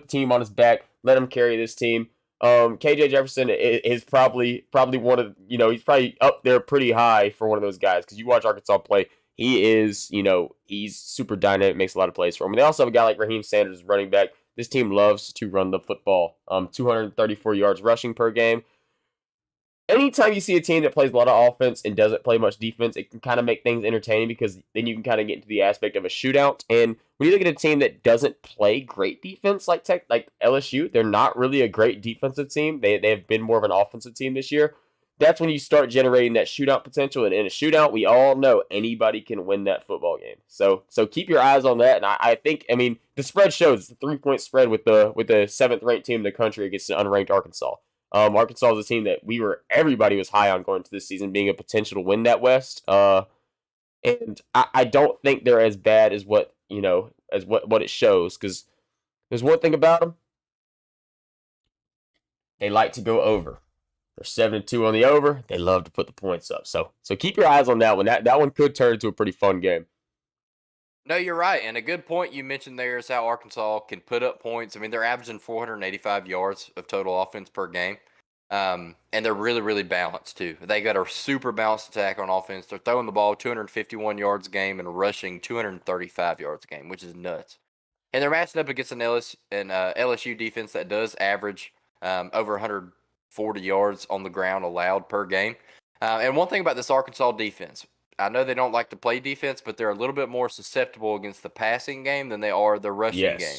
team on his back, let him carry this team. KJ Jefferson is probably one of he's probably up there pretty high for one of those guys because you watch Arkansas play. He is he's super dynamic, makes a lot of plays for him. And they also have a guy like Raheem Sanders, running back. This team loves to run the football. 234 yards rushing per game. Anytime you see a team that plays a lot of offense and doesn't play much defense, it can kind of make things entertaining because then you can kind of get into the aspect of a shootout. And when you look at a team that doesn't play great defense like LSU, they're not really a great defensive team. They have been more of an offensive team this year. That's when you start generating that shootout potential. And in a shootout, we all know anybody can win that football game. So keep your eyes on that. And I think, the spread shows it's a 3-point spread with the seventh ranked team in the country against an unranked Arkansas. Arkansas is a team that everybody was high on going to this season, being a potential to win that West. And I don't think they're as bad as what it shows. Because there's one thing about them: they like to go over. They're 7-2 on the over. They love to put the points up. So keep your eyes on that one. That one could turn into a pretty fun game. No, you're right. And a good point you mentioned there is how Arkansas can put up points. They're averaging 485 yards of total offense per game. And they're really, really balanced, too. They got a super balanced attack on offense. They're throwing the ball 251 yards a game and rushing 235 yards a game, which is nuts. And they're matching up against an LSU defense that does average over 140 yards on the ground allowed per game. And one thing about this Arkansas defense, I know they don't like to play defense, but they're a little bit more susceptible against the passing game than they are the rushing game.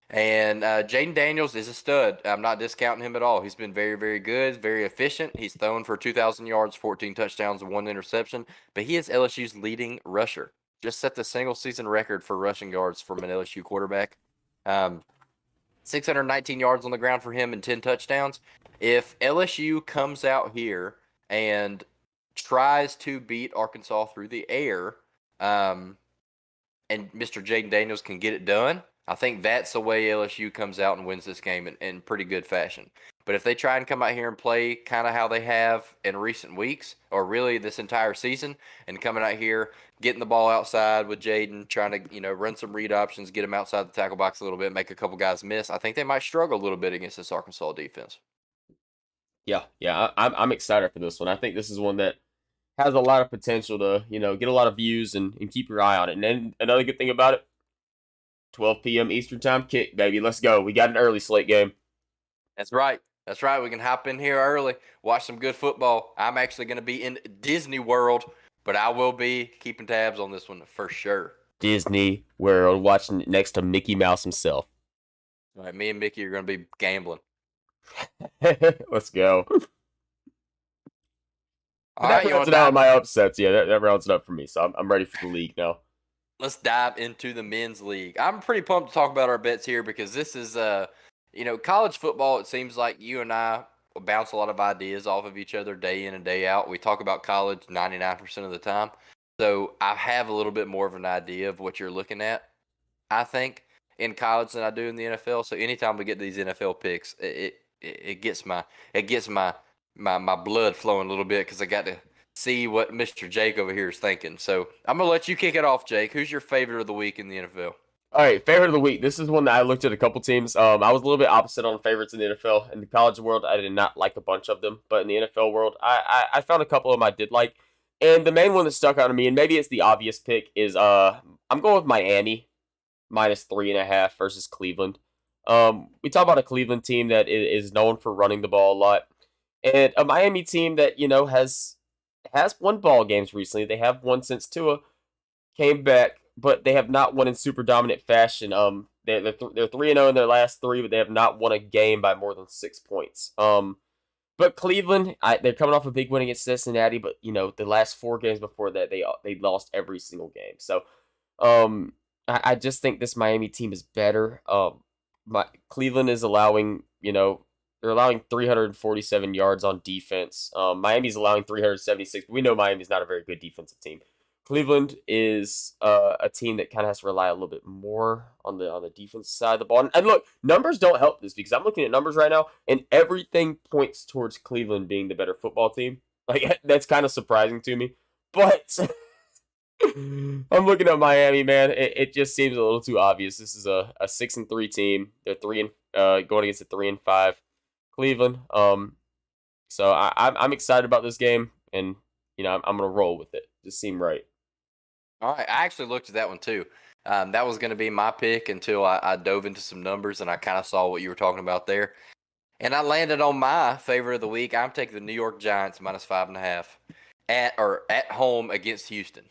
And Jaden Daniels is a stud. I'm not discounting him at all. He's been very, very good, very efficient. He's thrown for 2,000 yards, 14 touchdowns, and 1 interception. But he is LSU's leading rusher. Just set the single season record for rushing yards from an LSU quarterback. 619 yards on the ground for him and 10 touchdowns. If LSU comes out here and tries to beat Arkansas through the air, and Mr. Jaden Daniels can get it done, I think that's the way LSU comes out and wins this game in pretty good fashion. But if they try and come out here and play kind of how they have in recent weeks, or really this entire season, and coming out here, getting the ball outside with Jaden, trying to run some read options, get him outside the tackle box a little bit, make a couple guys miss, I think they might struggle a little bit against this Arkansas defense. Yeah, I'm excited for this one. I think this is one that has a lot of potential to get a lot of views and keep your eye on it. And then another good thing about it, 12 p.m. Eastern time kick, baby. Let's go. We got an early slate game. That's right. That's right. We can hop in here early, watch some good football. I'm actually going to be in Disney World, but I will be keeping tabs on this one for sure. Disney World, watching it next to Mickey Mouse himself. All right, me and Mickey are going to be gambling. Let's go. All But that right, you rounds want it to out of dive? my upsets. Yeah, that rounds it up for me. So I'm ready for the league now. Let's dive into the men's league. I'm pretty pumped to talk about our bets here because this is, college football. It seems like you and I bounce a lot of ideas off of each other day in and day out. We talk about college 99% of the time. So I have a little bit more of an idea of what you're looking at, I think, in college than I do in the NFL. So anytime we get these NFL picks, it gets my blood flowing a little bit because I got to see what Mr. Jake over here is thinking. So I'm gonna let you kick it off, Jake. Who's your favorite of the week in the NFL? All right, favorite of the week. This is one that I looked at a couple teams. I was a little bit opposite on favorites in the NFL. In the college world, I did not like a bunch of them, but in the NFL world, I found a couple of them I did like. And the main one that stuck out to me, and maybe it's the obvious pick, is I'm going with Miami -3.5 versus Cleveland. We talk about a Cleveland team that is known for running the ball a lot, and a Miami team that has won ball games recently. They have won since Tua came back, but they have not won in super dominant fashion. They're 3-0 in their last three, but they have not won a game by more than 6 points. But Cleveland, they're coming off a big win against Cincinnati, but the last four games before that, they lost every single game. So, I just think this Miami team is better. Cleveland is allowing, they're allowing 347 yards on defense. Miami's allowing 376. But we know Miami's not a very good defensive team. Cleveland is a team that kind of has to rely a little bit more on the defensive side of the ball. And look, numbers don't help this because I'm looking at numbers right now, and everything points towards Cleveland being the better football team. Like that's kind of surprising to me, but I'm looking at Miami, man. It just seems a little too obvious. This is a 6-3 team. They're going against a 3-5 Cleveland. So I'm excited about this game, and I'm gonna roll with it. Just seem right. All right, I actually looked at that one too. That was going to be my pick until I dove into some numbers and I kind of saw what you were talking about there. And I landed on my favorite of the week. I'm taking the New York Giants -5.5 at home against Houston.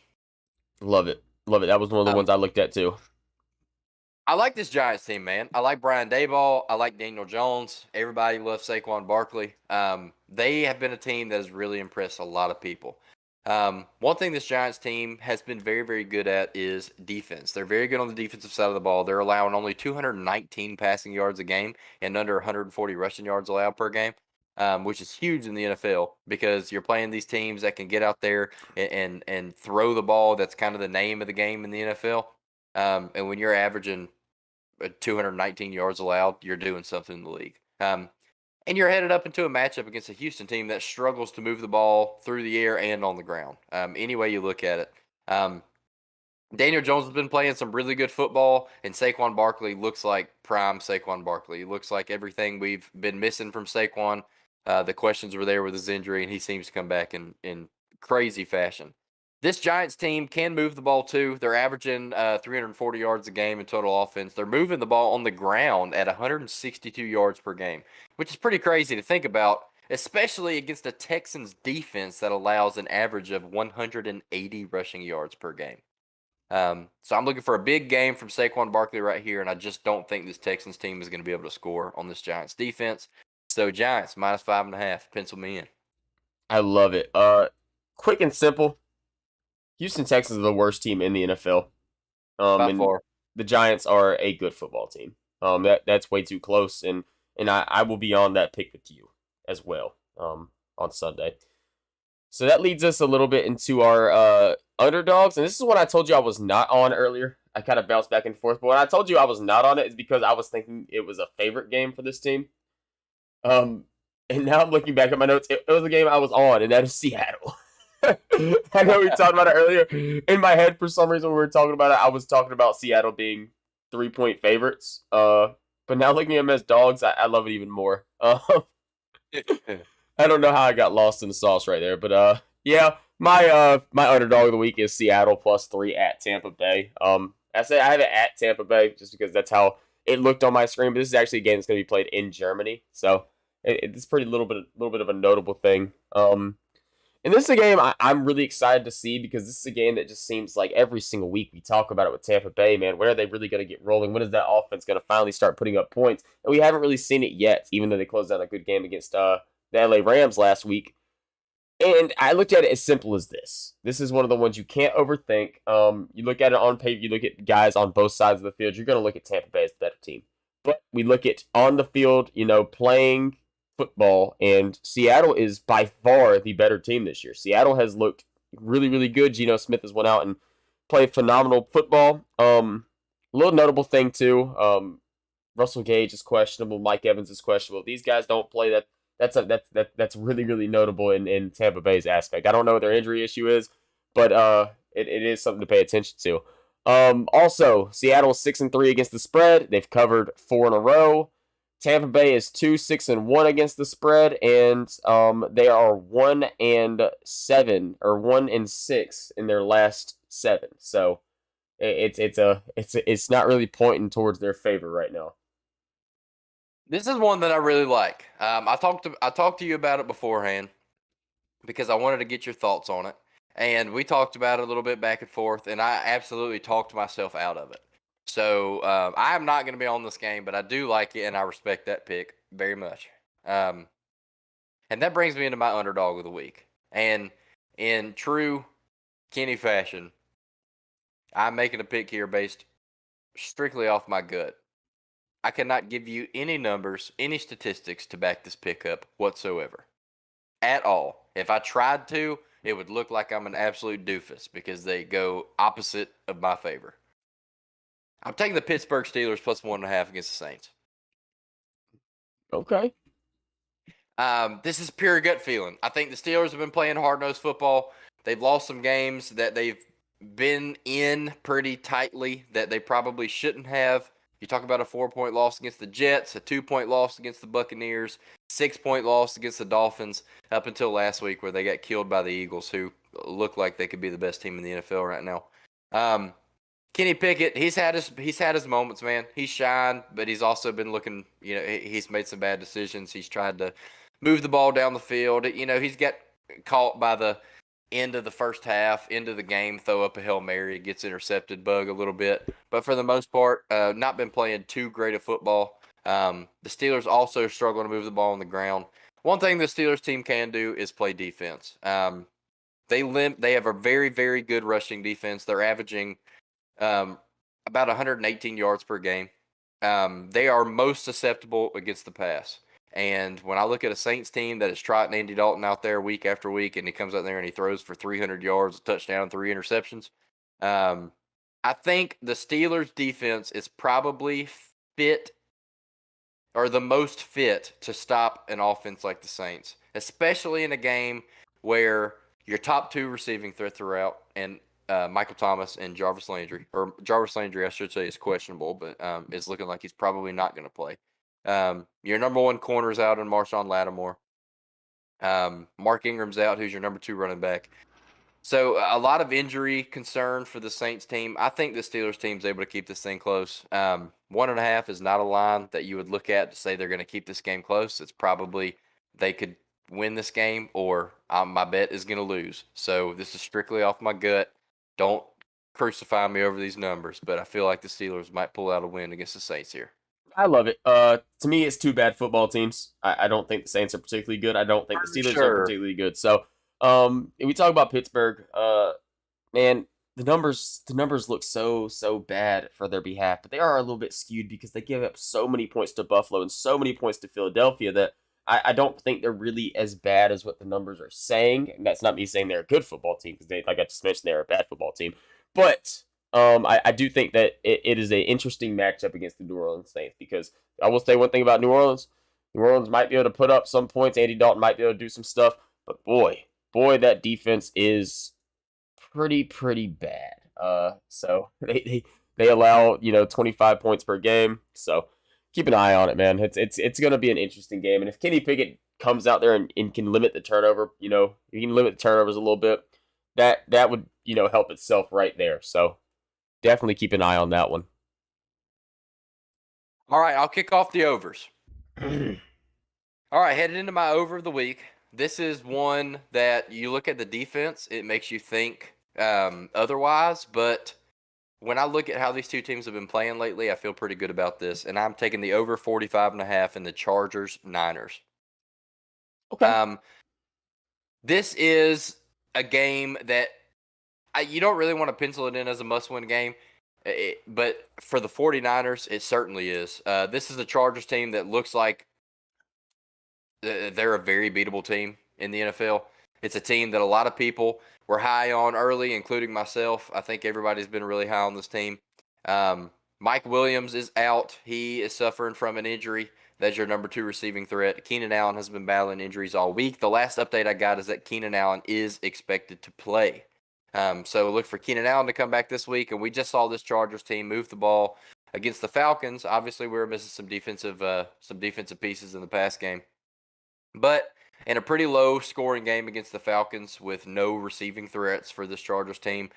Love it. Love it. That was one of the ones I looked at too. I like this Giants team, man. I like Brian Daboll. I like Daniel Jones. Everybody loves Saquon Barkley. They have been a team that has really impressed a lot of people. One thing this Giants team has been very, very good at is defense. They're very good on the defensive side of the ball. They're allowing only 219 passing yards a game and under 140 rushing yards allowed per game, which is huge in the NFL because you're playing these teams that can get out there and throw the ball. That's kind of the name of the game in the NFL. And when you're averaging 219 yards allowed, you're doing something in the league. And you're headed up into a matchup against a Houston team that struggles to move the ball through the air and on the ground. Any way you look at it. Daniel Jones has been playing some really good football, and Saquon Barkley looks like prime Saquon Barkley. He looks like everything we've been missing from Saquon. The questions were there with his injury, and he seems to come back in crazy fashion. This Giants team can move the ball too. They're averaging 340 yards a game in total offense. They're moving the ball on the ground at 162 yards per game, which is pretty crazy to think about, especially against a Texans defense that allows an average of 180 rushing yards per game. So I'm looking for a big game from Saquon Barkley right here, and I just don't think this Texans team is going to be able to score on this Giants defense. So Giants -5.5, pencil me in. I love it. Quick and simple. Houston Texans are the worst team in the NFL. By And far. the Giants are a good football team. That's way too close, and I will be on that pick with you as well. On Sunday. So that leads us a little bit into our underdogs, and this is what I told you I was not on earlier. I kind of bounced back and forth, but when I told you I was not on it, it's because I was thinking it was a favorite game for this team. And now I'm looking back at my notes. It was a game I was on, and that is Seattle. I know we talked about it earlier. In my head, for some reason, when we were talking about it, I was talking about Seattle being 3-point favorites. But now looking at them as dogs, I love it even more. I don't know how I got lost in the sauce right there, but yeah, my underdog of the week is Seattle +3 at Tampa Bay. I say I have it at Tampa Bay just because that's how it looked on my screen, but this is actually a game that's going to be played in Germany, so It's pretty little bit of a notable thing. And this is a game I'm really excited to see because this is a game that just seems like every single week we talk about it with Tampa Bay, man. When are they really going to get rolling? When is that offense going to finally start putting up points? And we haven't really seen it yet, even though they closed out a good game against the LA Rams last week. And I looked at it as simple as this. This is one of the ones you can't overthink. You look at it on paper, you look at guys on both sides of the field, you're going to look at Tampa Bay as the better team. But we look at on the field, playing football, and Seattle is by far the better team this year. Seattle has looked really, really good. Geno Smith has went out and played phenomenal football. A little notable thing too. Russell Gage is questionable. Mike Evans is questionable. These guys don't play. That's really, really notable in Tampa Bay's aspect. I don't know what their injury issue is, but it is something to pay attention to. Also, Seattle 6-3 against the spread. They've covered 4 in a row. Tampa Bay is 2-6-1 against the spread, and they are 1-7 or 1-6 in their last 7. So it's not really pointing towards their favor right now. This is one that I really like. I talked to you about it beforehand because I wanted to get your thoughts on it, and we talked about it a little bit back and forth, and I absolutely talked myself out of it. So I am not going to be on this game, but I do like it, and I respect that pick very much. And that brings me into my underdog of the week. And in true Kenny fashion, I'm making a pick here based strictly off my gut. I cannot give you any numbers, any statistics to back this pick up whatsoever. At all. If I tried to, it would look like I'm an absolute doofus because they go opposite of my favor. I'm taking the Pittsburgh Steelers plus 1.5 against the Saints. Okay. This is pure gut feeling. I think the Steelers have been playing hard-nosed football. They've lost some games that they've been in pretty tightly that they probably shouldn't have. You talk about a 4-point loss against the Jets, a 2-point loss against the Buccaneers, 6-point loss against the Dolphins up until last week where they got killed by the Eagles, who look like they could be the best team in the NFL right now. Kenny Pickett, he's had his moments, man. He's shined, but he's also been looking, he's made some bad decisions. He's tried to move the ball down the field. He's got caught by the end of the first half, into the game, throw up a Hail Mary, gets intercepted, bug a little bit. But for the most part, not been playing too great of football. The Steelers also struggle to move the ball on the ground. One thing the Steelers team can do is play defense. They have a very, very good rushing defense. They're averaging about 118 yards per game. They are most susceptible against the pass. And when I look at a Saints team that is trotting Andy Dalton out there week after week, and he comes out there and he throws for 300 yards, a touchdown, 3 interceptions, I think the Steelers' defense is probably fit or the most fit to stop an offense like the Saints, especially in a game where your top 2 receiving threats are out, and Michael Thomas and Jarvis Landry, I should say, is questionable, but it's looking like he's probably not going to play. Your number 1 corner is out in Marshawn Lattimore. Mark Ingram's out, who's your number 2 running back. So a lot of injury concern for the Saints team. I think the Steelers team's able to keep this thing close. 1.5 is not a line that you would look at to say they're going to keep this game close. It's probably they could win this game, or my bet is going to lose. So this is strictly off my gut. Don't crucify me over these numbers, but I feel like the Steelers might pull out a win against the Saints here. I love it. To me, it's 2 bad football teams. I don't think the Saints are particularly good. I don't think the Steelers are particularly good. So, if we talk about Pittsburgh, man, the numbers look so bad for their behalf, but they are a little bit skewed because they give up so many points to Buffalo and so many points to Philadelphia that I don't think they're really as bad as what the numbers are saying. And that's not me saying they're a good football team, because like I just mentioned, they're a bad football team. But I do think that it is an interesting matchup against the New Orleans Saints, because I will say one thing about New Orleans. New Orleans might be able to put up some points. Andy Dalton might be able to do some stuff. But boy, that defense is pretty bad. So they allow 25 points per game. So keep an eye on it, man. It's going to be an interesting game. And if Kenny Pickett comes out there and can limit the turnover, he can limit the turnovers a little bit, that would help itself right there. So definitely keep an eye on that one. All right, I'll kick off the overs. All right, heading into my over of the week. This is one that you look at the defense, it makes you think otherwise. But when I look at how these two teams have been playing lately, I feel pretty good about this. And I'm taking the over 45.5 in the Chargers Niners. Okay. This is a game that you don't really want to pencil it in as a must-win game. But for the 49ers, it certainly is. This is a Chargers team that looks like they're a very beatable team in the NFL. It's a team that a lot of people were high on early, including myself. I think everybody's been really high on this team. Mike Williams is out. He is suffering from an injury. That's your number 2 receiving threat. Keenan Allen has been battling injuries all week. The last update I got is that Keenan Allen is expected to play. So look for Keenan Allen to come back this week. And we just saw this Chargers team move the ball against the Falcons. Obviously, we were missing some defensive pieces in the pass game. But in a pretty low scoring game against the Falcons with no receiving threats for this Chargers team,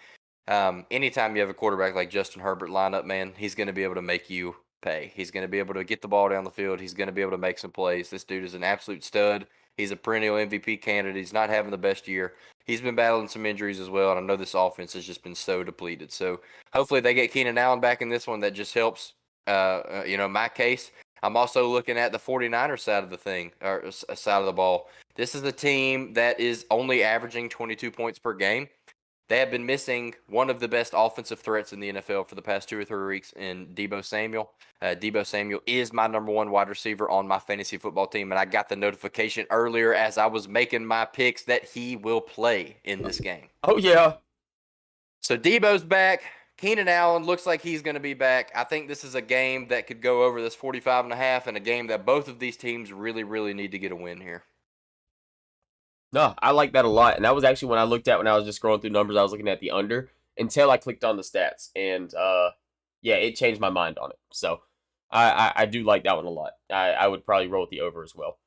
anytime you have a quarterback like Justin Herbert line up, man, he's going to be able to make you pay. He's going to be able to get the ball down the field. He's going to be able to make some plays. This dude is an absolute stud. He's a perennial MVP candidate. He's not having the best year. He's been battling some injuries as well, and I know this offense has just been so depleted. So hopefully they get Keenan Allen back in this one. That just helps, my case. I'm also looking at the 49ers side of the thing, or side of the ball. This is the team that is only averaging 22 points per game. They have been missing one of the best offensive threats in the NFL for the past 2 or 3 weeks in Deebo Samuel. Deebo Samuel is my number 1 wide receiver on my fantasy football team, and I got the notification earlier as I was making my picks that he will play in this game. Oh, yeah. So Deebo's back. Keenan Allen looks like he's going to be back. I think this is a game that could go over this 45.5 and a game that both of these teams really, really need to get a win here. No, I like that a lot. And that was actually when I was just scrolling through numbers, I was looking at the under until I clicked on the stats. And yeah, it changed my mind on it. So I do like that one a lot. I would probably roll with the over as well.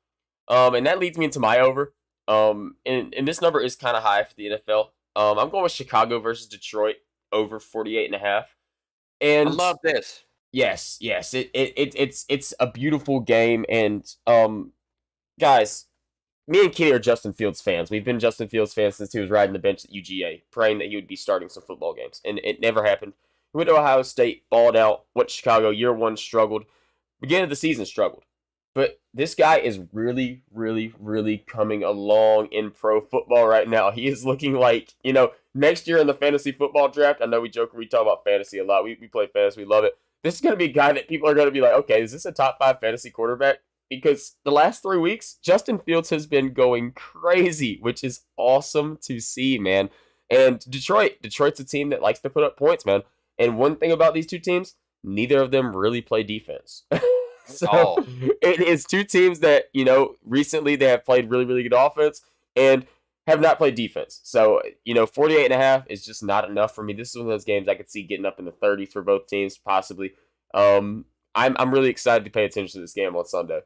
And that leads me into my over. And this number is kind of high for the NFL. I'm going with Chicago versus Detroit over 48.5. And I love this. Yes, it's a beautiful game. And guys, me and Kitty are Justin Fields fans. We've been Justin Fields fans since he was riding the bench at UGA, praying that he would be starting some football games. And it never happened. He went to Ohio State, balled out, went to Chicago, year 1 struggled. Beginning of the season struggled. But this guy is really, really, really coming along in pro football right now. He is looking like, next year in the fantasy football draft, I know we talk about fantasy a lot. We play fantasy, we love it. This is going to be a guy that people are going to be like, okay, is this a top 5 fantasy quarterback? Because the last 3 weeks, Justin Fields has been going crazy, which is awesome to see, man. And Detroit's a team that likes to put up points, man. And one thing about these two teams, neither of them really play defense. So it is two teams that, recently they have played really, really good offense and have not played defense. So, 48.5 is just not enough for me. This is one of those games I could see getting up in the 30s for both teams, possibly. I'm really excited to pay attention to this game on Sunday.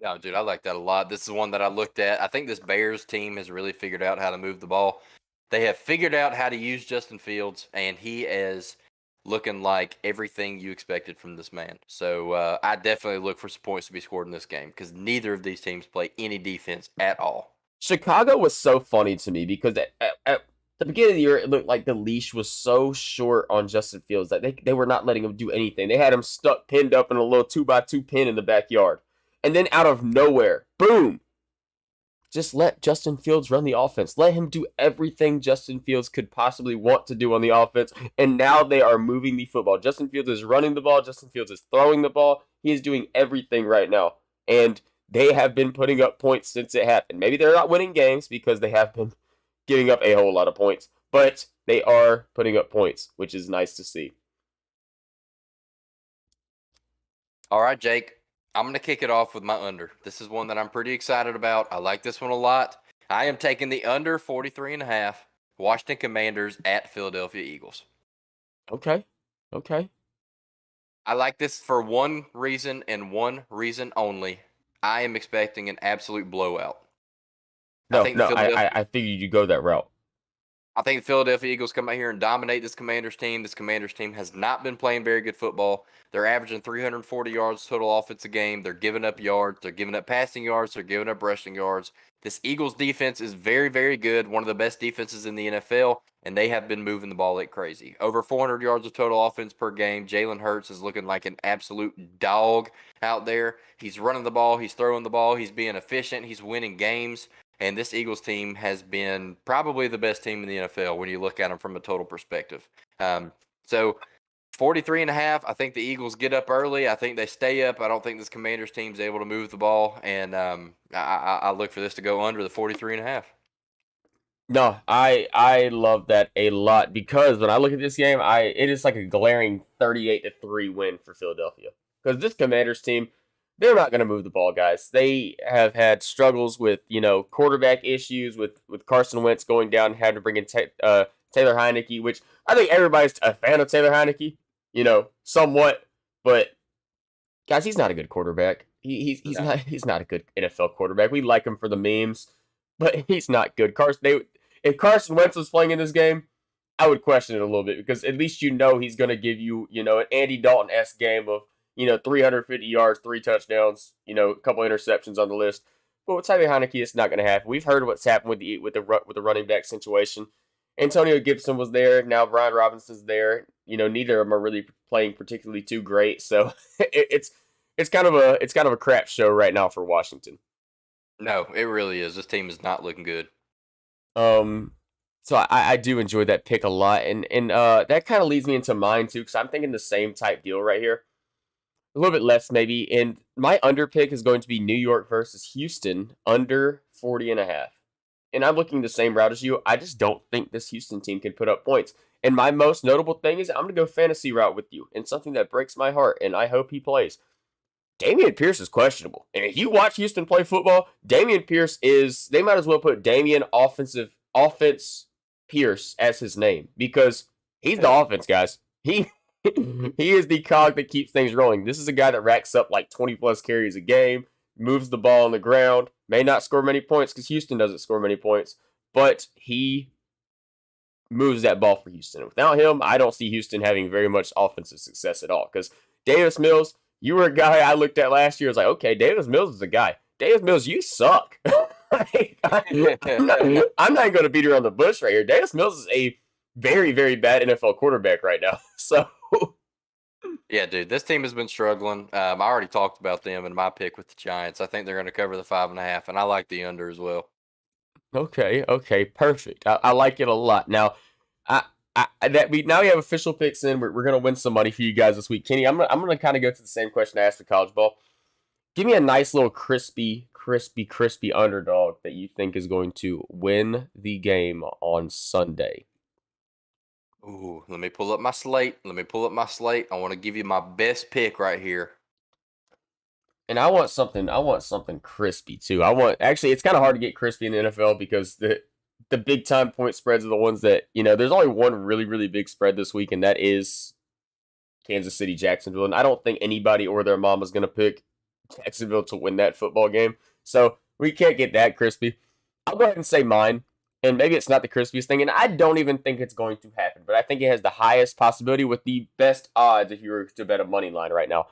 No, dude, I like that a lot. This is one that I looked at. I think this Bears team has really figured out how to move the ball. They have figured out how to use Justin Fields, and he is looking like everything you expected from this man. So I definitely look for some points to be scored in this game because neither of these teams play any defense at all. Chicago was so funny to me because at the beginning of the year, it looked like the leash was so short on Justin Fields that they were not letting him do anything. They had him pinned up in a little 2x2 pin in the backyard. And then out of nowhere, boom, just let Justin Fields run the offense. Let him do everything Justin Fields could possibly want to do on the offense. And now they are moving the football. Justin Fields is running the ball. Justin Fields is throwing the ball. He is doing everything right now. And they have been putting up points since it happened. Maybe they're not winning games because they have been giving up a whole lot of points. But they are putting up points, which is nice to see. All right, Jake. I'm going to kick it off with my under. This is one that I'm pretty excited about. I like this one a lot. I am taking the under 43.5 Washington Commanders at Philadelphia Eagles. Okay. I like this for one reason and one reason only. I am expecting an absolute blowout. I figured you'd go that route. I think the Philadelphia Eagles come out here and dominate this Commanders team. This Commanders team has not been playing very good football. They're averaging 340 yards total offense a game. They're giving up yards. They're giving up passing yards. They're giving up rushing yards. This Eagles defense is very, very good. One of the best defenses in the NFL, and they have been moving the ball like crazy. Over 400 yards of total offense per game. Jalen Hurts is looking like an absolute dog out there. He's running the ball. He's throwing the ball. He's being efficient. He's winning games. And this Eagles team has been probably the best team in the NFL when you look at them from a total perspective. So 43.5, I think the Eagles get up early. I think they stay up. I don't think this Commanders team is able to move the ball. And I look for this to go under the 43.5. No, I love that a lot because when I look at this game, it is like a glaring 38-3 win for Philadelphia. Because this Commanders team, they're not going to move the ball, guys. They have had struggles with quarterback issues with Carson Wentz going down and having to bring in Taylor Heineke, which I think everybody's a fan of Taylor Heineke, somewhat, but guys, he's not a good quarterback. He's not a good NFL quarterback. We like him for the memes, but he's not good. If Carson Wentz was playing in this game, I would question it a little bit because at least he's going to give you an Andy Dalton-esque game of 350 yards, 3 touchdowns, a couple interceptions on the list. But with Tyler Heineke, it's not going to happen. We've heard what's happened with the running back situation. Antonio Gibson was there. Now Brian Robinson's there. Neither of them are really playing particularly too great. So it's kind of a crap show right now for Washington. No, it really is. This team is not looking good. So I do enjoy that pick a lot, and that kind of leads me into mine too, because I'm thinking the same type deal right here. A little bit less maybe, and my under pick is going to be New York versus Houston under 40.5. And I'm looking the same route as you. I just don't think this Houston team can put up points. And my most notable thing is I'm going to go fantasy route with you, and something that breaks my heart, and I hope he plays. Dameon Pierce is questionable. And if you watch Houston play football, Dameon Pierce they might as well put Dameon Offense Pierce as his name because he's the offense, guys. He is the cog that keeps things rolling. This is a guy that racks up like 20 plus carries a game, moves the ball on the ground, may not score many points because Houston doesn't score many points, but he moves that ball for Houston. Without him, I don't see Houston having very much offensive success at all because Davis Mills, you were a guy I looked at last year. I was like, okay, Davis Mills is a guy. Davis Mills, you suck. I'm not even going to beat around the bush right here. Davis Mills is a very, very bad NFL quarterback right now. So, yeah, dude, this team has been struggling. I already talked about them in my pick with the Giants. I think they're going to cover the 5.5, and I like the under as well. okay, perfect. I like it a lot. Now, now we have official picks in. We're gonna win some money for you guys this week, Kenny. I'm gonna kind of go to the same question I asked for college ball. Give me a nice little crispy underdog that you think is going to win the game on Sunday. Ooh, let me pull up my slate. I want to give you my best pick right here. And I want something crispy too. Actually, it's kind of hard to get crispy in the NFL because the big time point spreads are the ones that, there's only one really, really big spread this week, and that is Kansas City, Jacksonville. And I don't think anybody or their mom is going to pick Jacksonville to win that football game. So we can't get that crispy. I'll go ahead and say mine. And maybe it's not the crispiest thing, and I don't even think it's going to happen, but I think it has the highest possibility with the best odds if you were to bet a money line right now.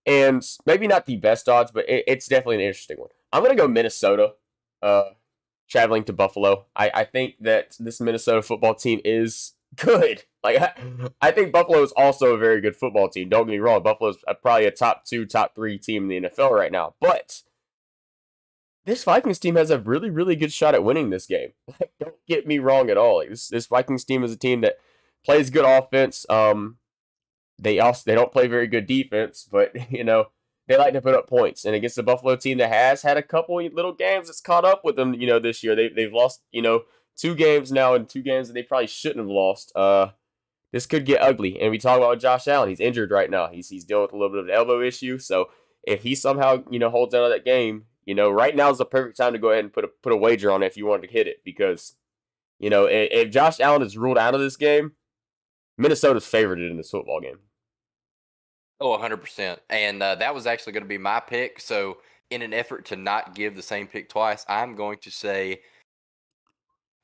And maybe not the best odds, but it's definitely an interesting one. I'm going to go Minnesota, traveling to Buffalo. I think that this Minnesota football team is good. Like, I think Buffalo is also a very good football team. Don't get me wrong. Buffalo's probably a top 2, top 3 team in the NFL right now. But this Vikings team has a really, really good shot at winning this game. Like, don't get me wrong at all. Like, this Vikings team is a team that plays good offense. They don't play very good defense, but they like to put up points. And against the Buffalo team that has had a couple little games that's caught up with them, this year they've lost 2 games now and 2 games that they probably shouldn't have lost. This could get ugly. And we talk about Josh Allen. He's injured right now. He's dealing with a little bit of an elbow issue. So if he somehow holds out of that game, right now is the perfect time to go ahead and put a wager on it if you wanted to hit it because if Josh Allen is ruled out of this game, Minnesota's favored in this football game. Oh, 100%. And that was actually going to be my pick. So in an effort to not give the same pick twice, I'm going to say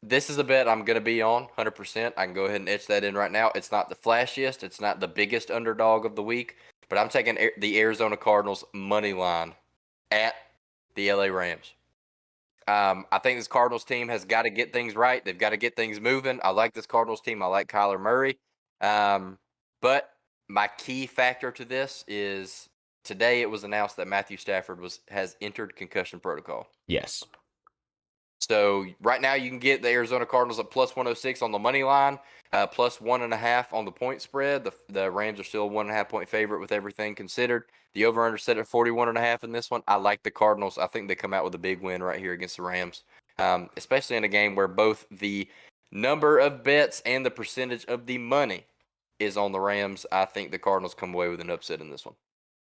This is a bet I'm going to be on 100%. I can go ahead and etch that in right now. It's not the flashiest. It's not the biggest underdog of the week, but I'm taking the Arizona Cardinals money line at the LA Rams. I think this Cardinals team has got to get things right. They've got to get things moving. I like this Cardinals team. I like Kyler Murray. But my key factor to this is today it was announced that Matthew Stafford has entered concussion protocol. Yes. So right now you can get the Arizona Cardinals at plus 106 on the money line, plus 1.5 on the point spread. The Rams are still a 1.5 point favorite with everything considered. The over/under set at 41.5 in this one. I like the Cardinals. I think they come out with a big win right here against the Rams, especially in a game where both the number of bets and the percentage of the money is on the Rams. I think the Cardinals come away with an upset in this one.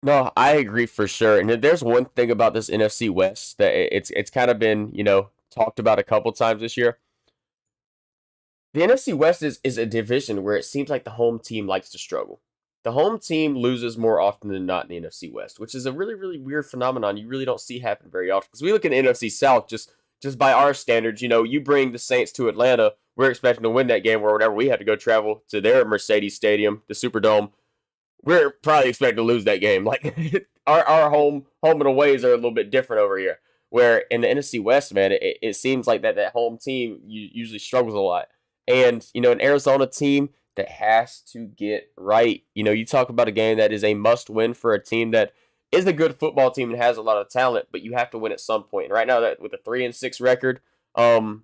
No, I agree for sure. And there's one thing about this NFC West that it's kind of been, talked about a couple times this year. The NFC West is a division where it seems like the home team likes to struggle. The home team loses more often than not in the NFC West, which is a really, really weird phenomenon you really don't see happen very often. Because we look at the NFC South, just by our standards, you bring the Saints to Atlanta, we're expecting to win that game, or whenever we had to go travel to their Mercedes Stadium, the Superdome, we're probably expecting to lose that game. Like our home and aways are a little bit different over here. Where in the NFC West, man, it seems like that home team usually struggles a lot. And an Arizona team that has to get right. You talk about a game that is a must win for a team that is a good football team and has a lot of talent, but you have to win at some point. And right now, that with a 3-6 record, and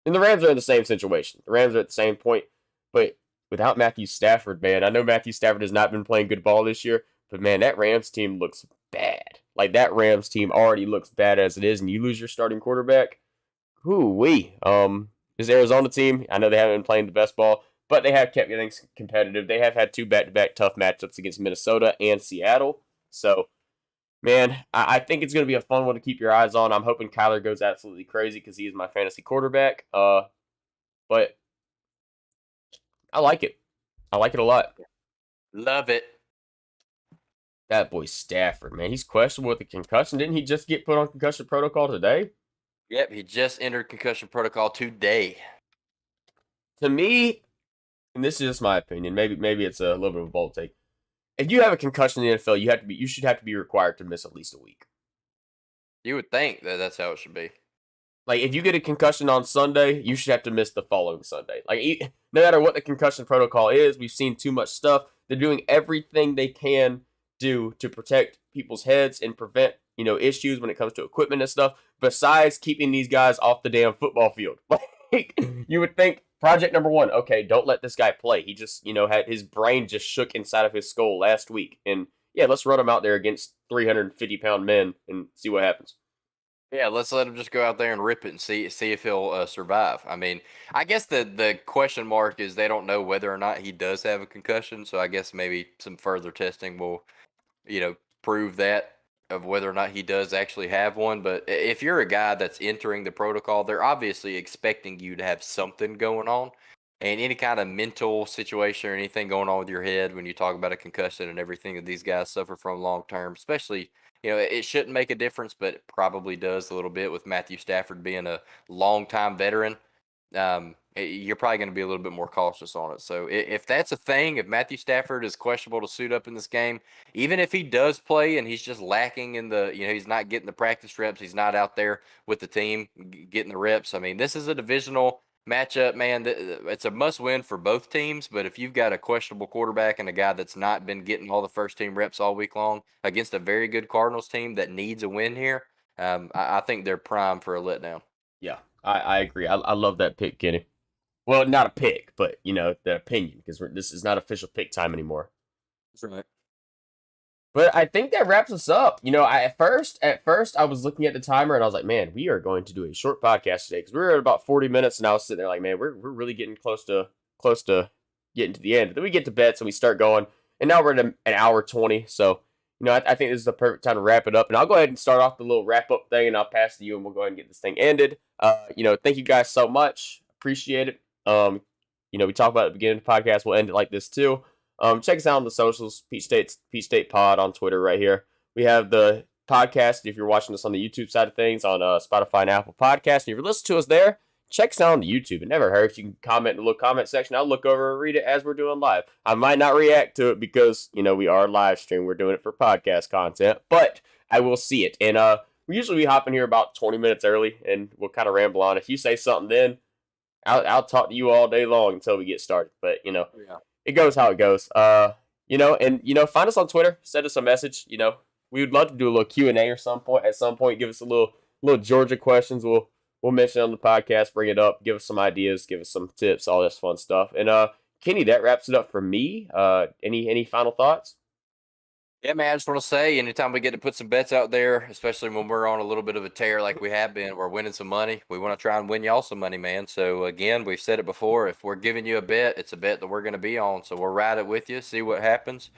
the Rams are in the same situation. The Rams are at the same point, but without Matthew Stafford, man, I know Matthew Stafford has not been playing good ball this year, but man, that Rams team looks bad. Like that Rams team already looks bad as it is, and you lose your starting quarterback. Whoo-wee. This Arizona team, I know they haven't been playing the best ball, but they have kept getting competitive. They have had 2 back-to-back tough matchups against Minnesota and Seattle. So, man, I think it's going to be a fun one to keep your eyes on. I'm hoping Kyler goes absolutely crazy because he is my fantasy quarterback. But I like it. I like it a lot. Love it. That boy Stafford, man, he's questionable with a concussion. Didn't he just get put on concussion protocol today? Yep, he just entered concussion protocol today. To me, and this is just my opinion, maybe it's a little bit of a bold take. If you have a concussion in the NFL, you should have to be required to miss at least a week. You would think that that's how it should be. Like if you get a concussion on Sunday, you should have to miss the following Sunday. Like no matter what the concussion protocol is, we've seen too much stuff. They're doing everything they can do to protect people's heads and prevent issues when it comes to equipment and stuff. Besides keeping these guys off the damn football field, like you would think. Project number 1, okay, don't let this guy play. He just, had his brain just shook inside of his skull last week. And yeah, let's run him out there against 350-pound men and see what happens. Yeah, let's let him just go out there and rip it and see if he'll survive. I mean, I guess the question mark is they don't know whether or not he does have a concussion. So I guess maybe some further testing will, prove that of whether or not he does actually have one. But if you're a guy that's entering the protocol, they're obviously expecting you to have something going on. And any kind of mental situation or anything going on with your head when you talk about a concussion and everything that these guys suffer from long term, especially, it shouldn't make a difference, but it probably does a little bit with Matthew Stafford being a longtime veteran. You're probably going to be a little bit more cautious on it. So if that's a thing, if Matthew Stafford is questionable to suit up in this game, even if he does play and he's just lacking in he's not getting the practice reps, he's not out there with the team getting the reps. I mean, this is a divisional matchup, man. It's a must win for both teams. But if you've got a questionable quarterback and a guy that's not been getting all the first team reps all week long against a very good Cardinals team that needs a win here, I think they're primed for a letdown. Yeah, I agree. I love that pick, Kenny. Well, not a pick, but the opinion, because this is not official pick time anymore. That's right. But I think that wraps us up. At first I was looking at the timer and I was like, man, we are going to do a short podcast today because we're at about 40 minutes, and I was sitting there like, man, we're really getting close to getting to the end. But then we get to bets and we start going, and now we're at an hour 20. So I think this is the perfect time to wrap it up. And I'll go ahead and start off the little wrap up thing, and I'll pass to you, and we'll go ahead and get this thing ended. Thank you guys so much. Appreciate it. We talk about at the beginning of the podcast. We'll end it like this too. Check us out on the socials, Peach State Pod on Twitter right here. We have the podcast, if you're watching us on the YouTube side of things, on Spotify and Apple Podcasts. And if you're listening to us there, check us out on the YouTube. It never hurts. You can comment in the little comment section. I'll look over and read it as we're doing live. I might not react to it because, we are live stream. We're doing it for podcast content, but I will see it. And we hop in here about 20 minutes early, and we'll kind of ramble on. If you say something then, I'll talk to you all day long until we get started. But, it goes how it goes. Find us on Twitter. Send us a message. We would love to do a little Q&A or some point. At some point, give us a little Georgia questions. We'll mention it on the podcast, bring it up, give us some ideas, give us some tips, all this fun stuff. And Kenny, that wraps it up for me. Any final thoughts? Yeah, man, I just want to say, anytime we get to put some bets out there, especially when we're on a little bit of a tear like we have been, we're winning some money. We want to try and win y'all some money, man. So, again, we've said it before. If we're giving you a bet, it's a bet that we're going to be on. So, we'll ride it with you, see what happens.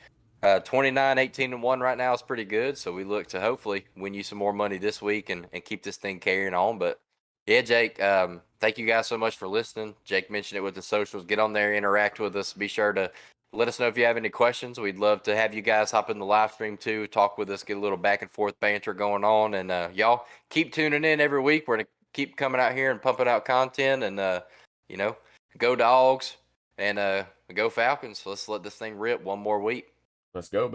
29, 18, and 1 right now is pretty good. So, we look to hopefully win you some more money this week and keep this thing carrying on. But, yeah, Jake, thank you guys so much for listening. Jake mentioned it with the socials. Get on there, interact with us. Be sure to let us know if you have any questions. We'd love to have you guys hop in the live stream too, talk with us, get a little back and forth banter going on. And y'all keep tuning in every week. We're going to keep coming out here and pumping out content. And, go Dogs and go Falcons. Let's let this thing rip one more week. Let's go,